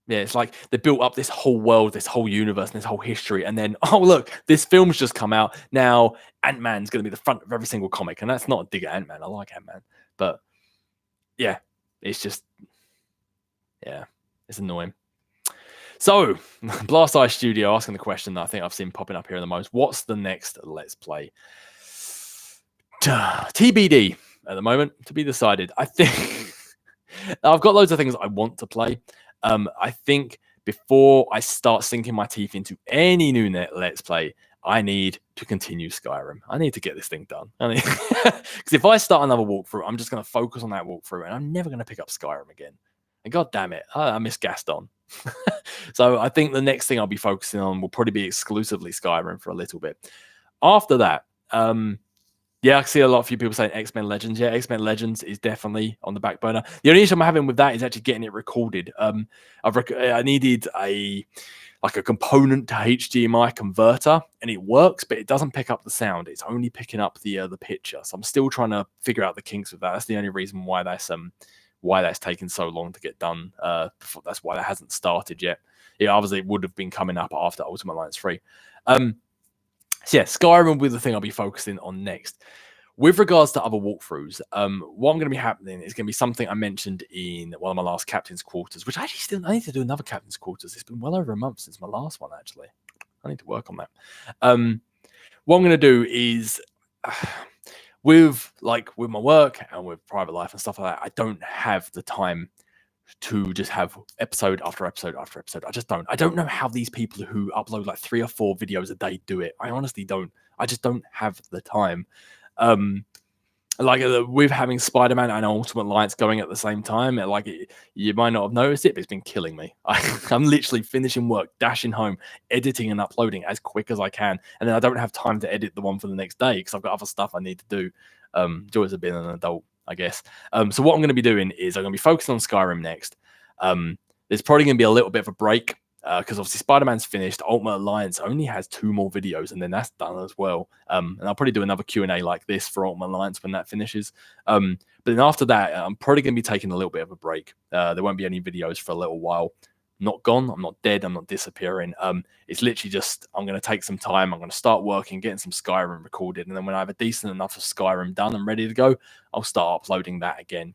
yeah, it's like they built up this whole world, this whole universe, and this whole history, and then, oh look, this film's just come out. Now Ant-Man's going to be the front of every single comic, and that's not a dig at Ant-Man. I like Ant-Man, but yeah, It's just, yeah, it's annoying. So, Blast Eye Studio asking the question that I think I've seen popping up here the most. What's the next Let's Play? TBD at the moment, to be decided. I think I've got loads of things I want to play. I think before I start sinking my teeth into any new Let's Play, I need to continue Skyrim. I need to get this thing done. Because if I start another walkthrough, I'm just going to focus on that walkthrough, and I'm never going to pick up Skyrim again. And god damn it, I miss Gaston. So I think the next thing I'll be focusing on will probably be exclusively Skyrim for a little bit. After that, yeah, I see a lot of people saying X-Men Legends. Yeah, X-Men Legends is definitely on the back burner. The only issue I'm having with that is actually getting it recorded. I needed a component to HDMI converter, and it works, but it doesn't pick up the sound. It's only picking up the picture. So I'm still trying to figure out the kinks with that. That's the only reason why that's taken so long to get done. That's why that hasn't started yet. Yeah, obviously it would have been coming up after Ultimate Alliance 3. So yeah, Skyrim will be the thing I'll be focusing on next. With regards to other walkthroughs, what I'm going to be happening is going to be something I mentioned in one of my last Captain's Quarters, which I need to do another Captain's Quarters. It's been well over a month since my last one, actually. I need to work on that. What I'm going to do is, with my work and with private life and stuff like that, I don't have the time to just have episode after episode after episode. I just don't. I don't know how these people who upload like 3 or 4 videos a day do it. I honestly don't. I just don't have the time. With having Spider-Man and Ultimate Alliance going at the same time, you might not have noticed it, but it's been killing me. I'm literally finishing work, dashing home, editing and uploading as quick as I can, and then I don't have time to edit the one for the next day because I've got other stuff I need to do. Joys of being an adult, I guess. So what I'm going to be doing is I'm going to be focusing on Skyrim next. There's probably going to be a little bit of a break because obviously Spider-Man's finished. Ultimate Alliance only has 2 more videos, and then that's done as well. And I'll probably do another Q&A like this for Ultimate Alliance when that finishes. But then after that, I'm probably going to be taking a little bit of a break. There won't be any videos for a little while. Not gone. I'm not dead. I'm not disappearing. It's literally just I'm going to take some time. I'm going to start working, getting some Skyrim recorded, and then when I have a decent enough of Skyrim done and ready to go, I'll start uploading that again.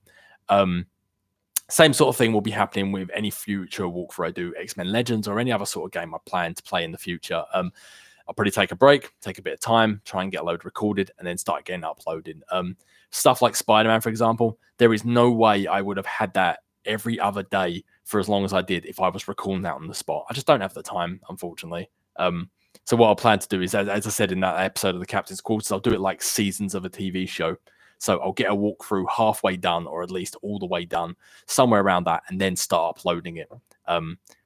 Same sort of thing will be happening with any future walkthrough I do, X-Men Legends or any other sort of game I plan to play in the future. I'll probably take a break, take a bit of time, try and get a load recorded, and then start again uploading. Stuff like Spider-Man, for example, there is no way I would have had that every other day for as long as I did if I was recording that on the spot. I just don't have the time, unfortunately. So what I'll plan to do is, as I said in that episode of the Captain's Quarters, I'll do it like seasons of a TV show. So I'll get a walkthrough halfway done, or at least all the way done, somewhere around that, and then start uploading it.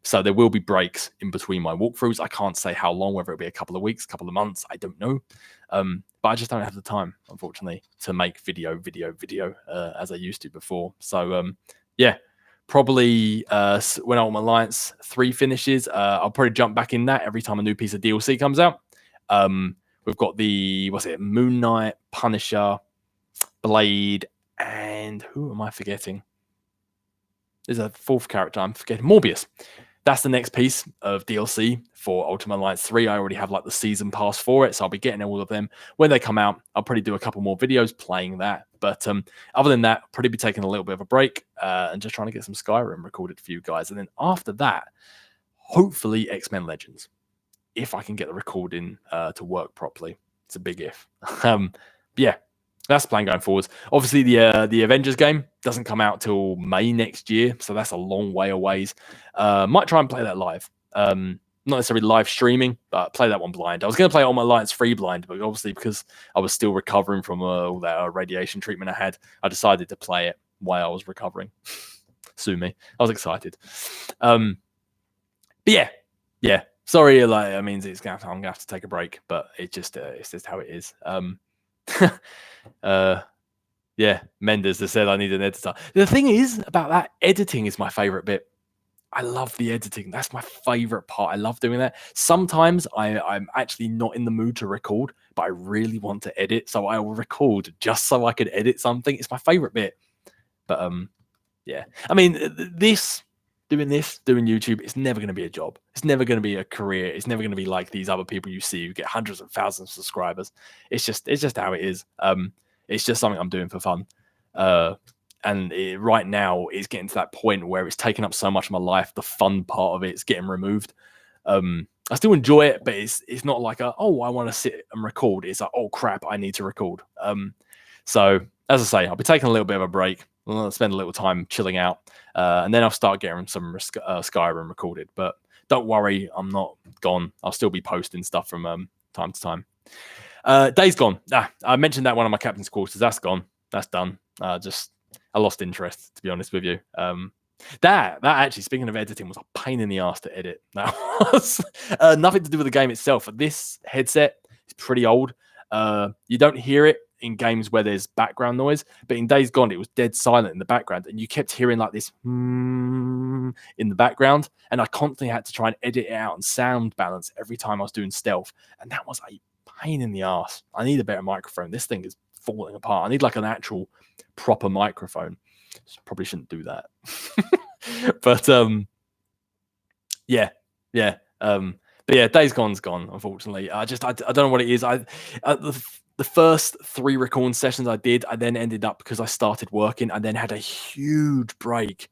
So there will be breaks in between my walkthroughs. I can't say how long, whether it'll be a couple of weeks, a couple of months, I don't know. But I just don't have the time, unfortunately, to make video as I used to before. So yeah, probably when Ultimate Alliance 3 finishes, I'll probably jump back in that every time a new piece of DLC comes out. We've got the, Moon Knight, Punisher, Blade, and who am I forgetting? There's a 4th character I'm forgetting. Morbius. That's the next piece of DLC for Ultimate Alliance 3. I already have the season pass for it, so I'll be getting all of them. When they come out, I'll probably do a couple more videos playing that. But other than that, I'll probably be taking a little bit of a break and just trying to get some Skyrim recorded for you guys. And then after that, hopefully X-Men Legends, if I can get the recording to work properly. It's a big if. Yeah. That's the plan going forwards. Obviously, the Avengers game doesn't come out till May next year, so that's a long way away. Might try and play that live. Not necessarily live streaming, but play that one blind. I was going to play on my Alliance 3 blind, but obviously because I was still recovering from all that radiation treatment I had, I decided to play it while I was recovering. Sue me. I was excited. But yeah. Sorry, it means I'm going to have to take a break, but it's just how it is. Yeah, Mendes has said I need an editor. The thing is about that, editing is my favorite bit. I love the editing. That's my favorite part. I love doing that. Sometimes I'm actually not in the mood to record, but I really want to edit, so I will record just so I could edit something. It's my favorite bit. But yeah, I mean, doing YouTube, it's never going to be a job. It's never going to be a career. It's never going to be like these other people you see who get hundreds of thousands of subscribers. It's just how it is. It's just something I'm doing for fun. right now it's getting to that point where it's taking up so much of my life. The fun part of it's getting removed. I still enjoy it, but it's not like I want to sit and record. It's like, oh crap, I need to record. So as I say, I'll be taking a little bit of a break. I'll spend a little time chilling out, and then I'll start getting some Skyrim recorded. But don't worry, I'm not gone. I'll still be posting stuff from time to time. Days Gone. I mentioned that one of my captain's quarters. That's gone. That's done. I lost interest, to be honest with you. That actually, speaking of editing, was a pain in the ass to edit. That was nothing to do with the game itself. This headset is pretty old. You don't hear it in games where there's background noise, but in Days Gone, it was dead silent in the background, and you kept hearing like this in the background, and I constantly had to try and edit it out and sound balance every time I was doing stealth, and that was a pain in the ass. I need a better microphone. This thing is falling apart. I need like an actual proper microphone. Probably shouldn't do that. But but yeah, Days Gone's gone, unfortunately. I don't know what it is. The first 3 recording sessions I did, I then ended up, because I started working, I then had a huge break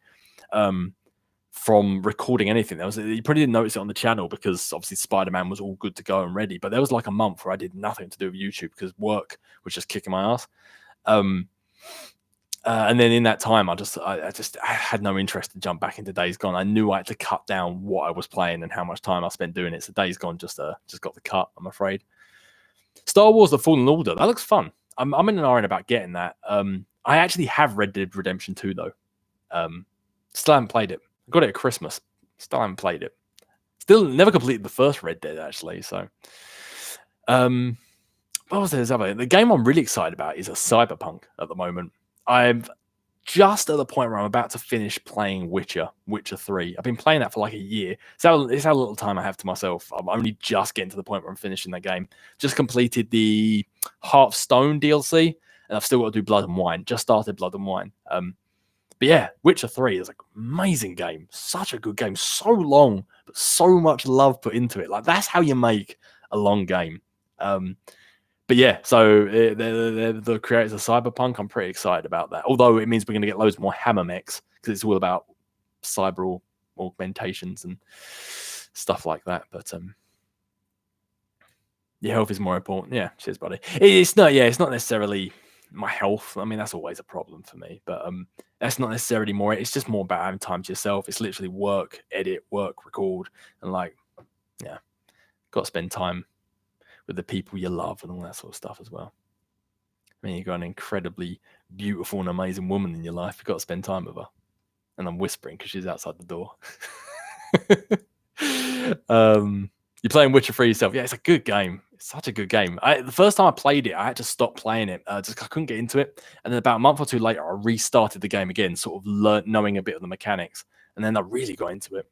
from recording anything. You probably didn't notice it on the channel because obviously Spider-Man was all good to go and ready, but there was like a month where I did nothing to do with YouTube because work was just kicking my ass. And then in that time, I had no interest to jump back into Days Gone. I knew I had to cut down what I was playing and how much time I spent doing it. So Days Gone just got the cut, I'm afraid. Star Wars: The Fallen Order. That looks fun. I'm in an iron about getting that. I actually have Red Dead Redemption 2 though. Still haven't played it. I got it at Christmas. Still haven't played it. Still never completed the first Red Dead actually. So, what was there? The game I'm really excited about is a Cyberpunk at the moment. I'm just at the point where I'm about to finish playing Witcher 3. I've been playing that for like a year. So it's how little time I have to myself. I'm only just getting to the point where I'm finishing that game. Just completed the Hearthstone DLC, and I've still got to do Blood and Wine. Just started Blood and Wine. But yeah, Witcher 3 is like an amazing game. Such a good game. So long, but so much love put into it. Like that's how you make a long game. But yeah, so the creators of Cyberpunk, I'm pretty excited about that. Although it means we're going to get loads more hammer mechs because it's all about cyber augmentations and stuff like that. But your health is more important. Yeah, cheers, buddy. It's not necessarily my health. I mean, that's always a problem for me. But that's not necessarily more. It's just more about having time to yourself. It's literally work, edit, work, record, and like, yeah, got to spend time with the people you love and all that sort of stuff as well. I mean, you've got an incredibly beautiful and amazing woman in your life. You've got to spend time with her. And I'm whispering because she's outside the door. You're playing Witcher 3 yourself. Yeah, it's a good game. It's such a good game. The first time I played it, I had to stop playing it. I couldn't get into it. And then about a month or two later, I restarted the game again, sort of knowing a bit of the mechanics. And then I really got into it.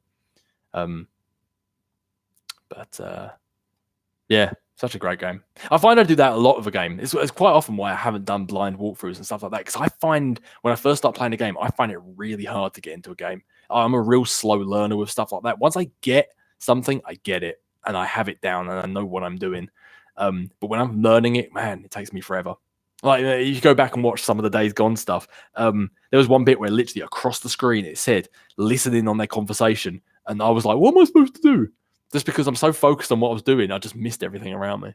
Yeah, such a great game. I find I do that a lot of a game. It's quite often why I haven't done blind walkthroughs and stuff like that. Because I find when I first start playing a game, I find it really hard to get into a game. I'm a real slow learner with stuff like that. Once I get something, I get it and I have it down and I know what I'm doing. But when I'm learning it, man, it takes me forever. Like you go back and watch some of the Days Gone stuff. There was one bit where literally across the screen it said listening on their conversation, and I was like, "What am I supposed to do?" Just because I'm so focused on what I was doing, I just missed everything around me.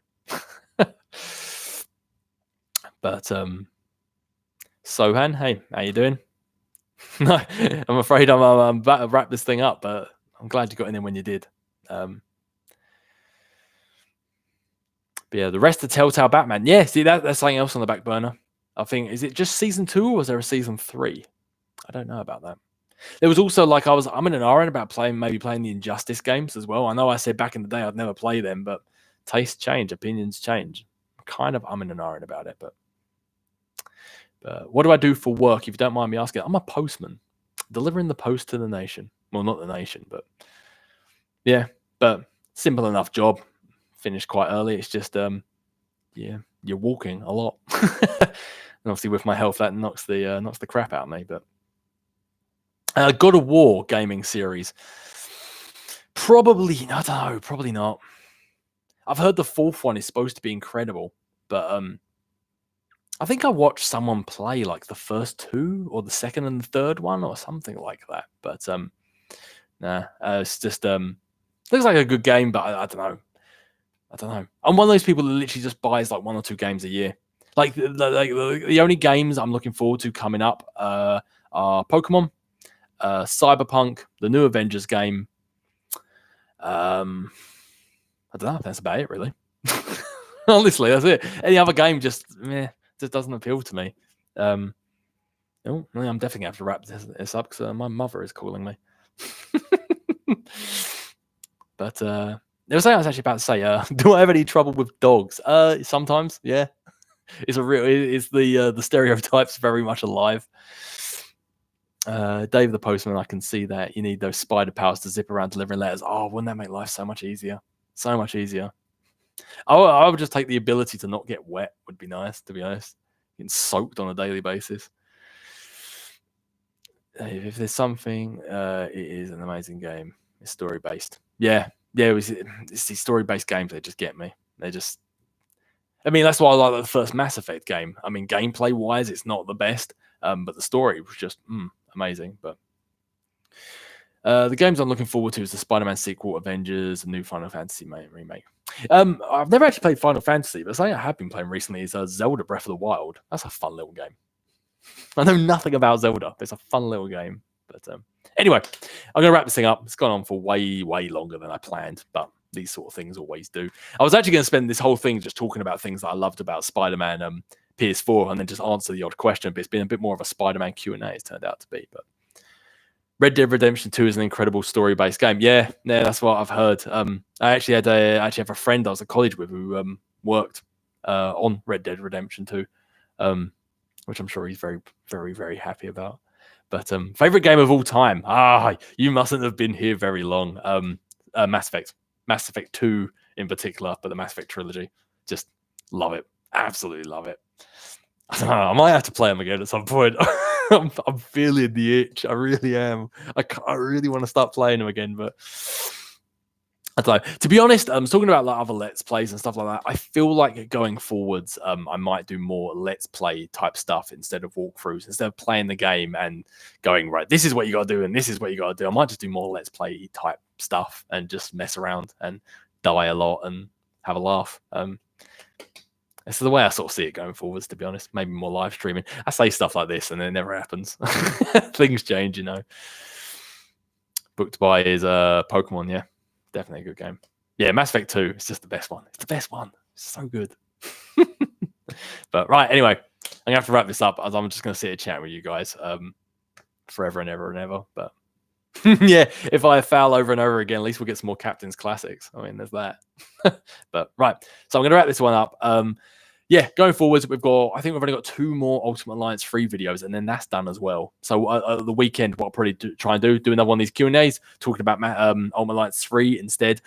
But Sohan, hey, how you doing? No, I'm afraid I'm about to wrap this thing up, but I'm glad you got in there when you did. But yeah, the rest of Telltale Batman. Yeah, see that's something else on the back burner. I think, is it just season 2 or was there a season 3? I don't know about that. There was also like I'm in an iron about maybe playing the Injustice games as well. I know I said back in the day I'd never play them, but tastes change, opinions change. I'm in an iron about it, but what do I do for work? If you don't mind me asking, I'm a postman, delivering the post to the nation. Well, not the nation, but yeah, but simple enough job. Finished quite early. It's just yeah, you're walking a lot, and obviously with my health that knocks the crap out of me, but. God of War gaming series. Probably, I don't know, probably not. I've heard the 4th one is supposed to be incredible, but I think I watched someone play like the first two or the second and the third one or something like that. But nah, it's just looks like a good game, but I don't know. I don't know. I'm one of those people that literally just buys like 1 or 2 games a year. Like the only games I'm looking forward to coming up are Pokemon, Cyberpunk, the new Avengers game. I don't know. That's about it, really. Honestly, that's it. Any other game just doesn't appeal to me. I'm definitely gonna have to wrap this up because my mother is calling me. But there was something I was actually about to say. Do I have any trouble with dogs? Sometimes, yeah. It's the stereotypes very much alive. Dave the Postman, I can see that. You need those spider powers to zip around delivering letters. Oh, wouldn't that make life so much easier? So much easier. I would just take the ability to not get wet would be nice, to be honest. Getting soaked on a daily basis. If there's something, it is an amazing game. It's story based. Yeah, it's these story based games that just get me. I mean, that's why I like the first Mass Effect game. I mean, gameplay wise, it's not the best, but the story was just amazing. But the games I'm looking forward to is the Spider-Man sequel, Avengers, the new Final Fantasy remake. I've never actually played Final Fantasy, but something I have been playing recently is Zelda Breath of the Wild. That's a fun little game. I know nothing about Zelda, but it's a fun little game. But anyway, I'm going to wrap this thing up. It's gone on for way, way longer than I planned, but these sort of things always do. I was actually going to spend this whole thing just talking about things that I loved about Spider-Man PS4 and then just answer the odd question, but it's been a bit more of a Spider-Man Q&A, it's turned out to be. But Red Dead Redemption 2 is an incredible story-based game. Yeah, that's what I've heard. I actually have a friend I was at college with who worked on Red Dead Redemption 2, which I'm sure he's very, very, very happy about. But favorite game of all time? You mustn't have been here very long. Mass Effect 2 in particular, but the Mass Effect trilogy, just love it, absolutely love it. I don't know, I might have to play them again at some point. I'm feeling the itch. I really am. I really want to start playing them again, but I don't know. To be honest, I was talking about like other Let's Plays and stuff like that. I feel like going forwards, I might do more Let's Play type stuff instead of walkthroughs. Instead of playing the game and going, right, this is what you got to do and this is what you got to do. I might just do more Let's Play type stuff and just mess around and die a lot and have a laugh. It's the way I sort of see it going forwards, to be honest. Maybe more live streaming. I say stuff like this and it never happens. Things change, you know. Booked by is Pokemon, yeah. Definitely a good game. Yeah, Mass Effect 2. It's just the best one. It's the best one. It's so good. But right, anyway, I'm going to have to wrap this up as I'm just going to sit and chat with you guys forever and ever and ever. But yeah, if I fail over and over again, at least we'll get some more Captain's Classics. I mean, there's that. But right, so I'm going to wrap this one up. Yeah, going forwards, I think we've only got 2 more Ultimate Alliance 3 videos, and then that's done as well. So the weekend, what I'll probably try and do another one of these Q&As, talking about Ultimate Alliance 3 instead.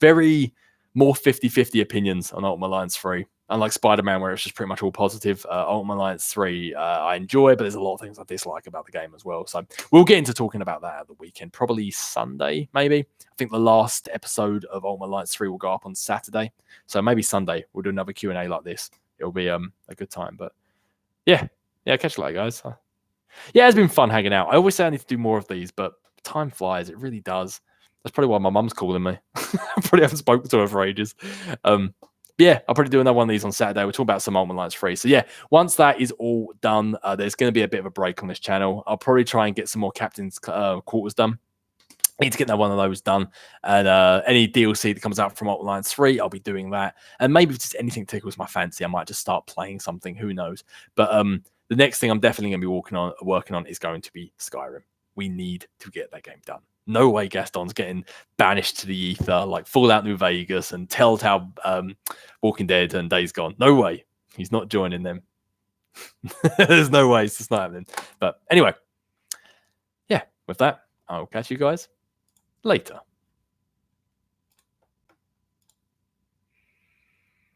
Very more 50-50 opinions on Ultimate Alliance 3. Unlike Spider-Man, where it's just pretty much all positive, Ultimate Alliance 3 I enjoy, but there's a lot of things I dislike about the game as well. So we'll get into talking about that at the weekend, probably Sunday, maybe. I think the last episode of Ultimate Alliance 3 will go up on Saturday. So maybe Sunday we'll do another Q&A like this. It'll be a good time. But yeah, catch you later, guys. Yeah, it's been fun hanging out. I always say I need to do more of these, but time flies. It really does. That's probably why my mum's calling me. I probably haven't spoken to her for ages. Yeah, I'll probably do another one of these on Saturday. We'll talk about some Ultimate Alliance 3. So yeah, once that is all done, there's going to be a bit of a break on this channel. I'll probably try and get some more Captain's Quarters done. I need to get one of those done. And any DLC that comes out from Ultimate Alliance 3, I'll be doing that. And maybe if just anything tickles my fancy, I might just start playing something. Who knows? But the next thing I'm definitely going to be working on is going to be Skyrim. We need to get that game done. No way Gaston's getting banished to the ether like Fallout New Vegas and Telltale Walking Dead and Days Gone. No way. He's not joining them. There's no way. It's just not happening. But anyway, yeah, with that, I'll catch you guys later.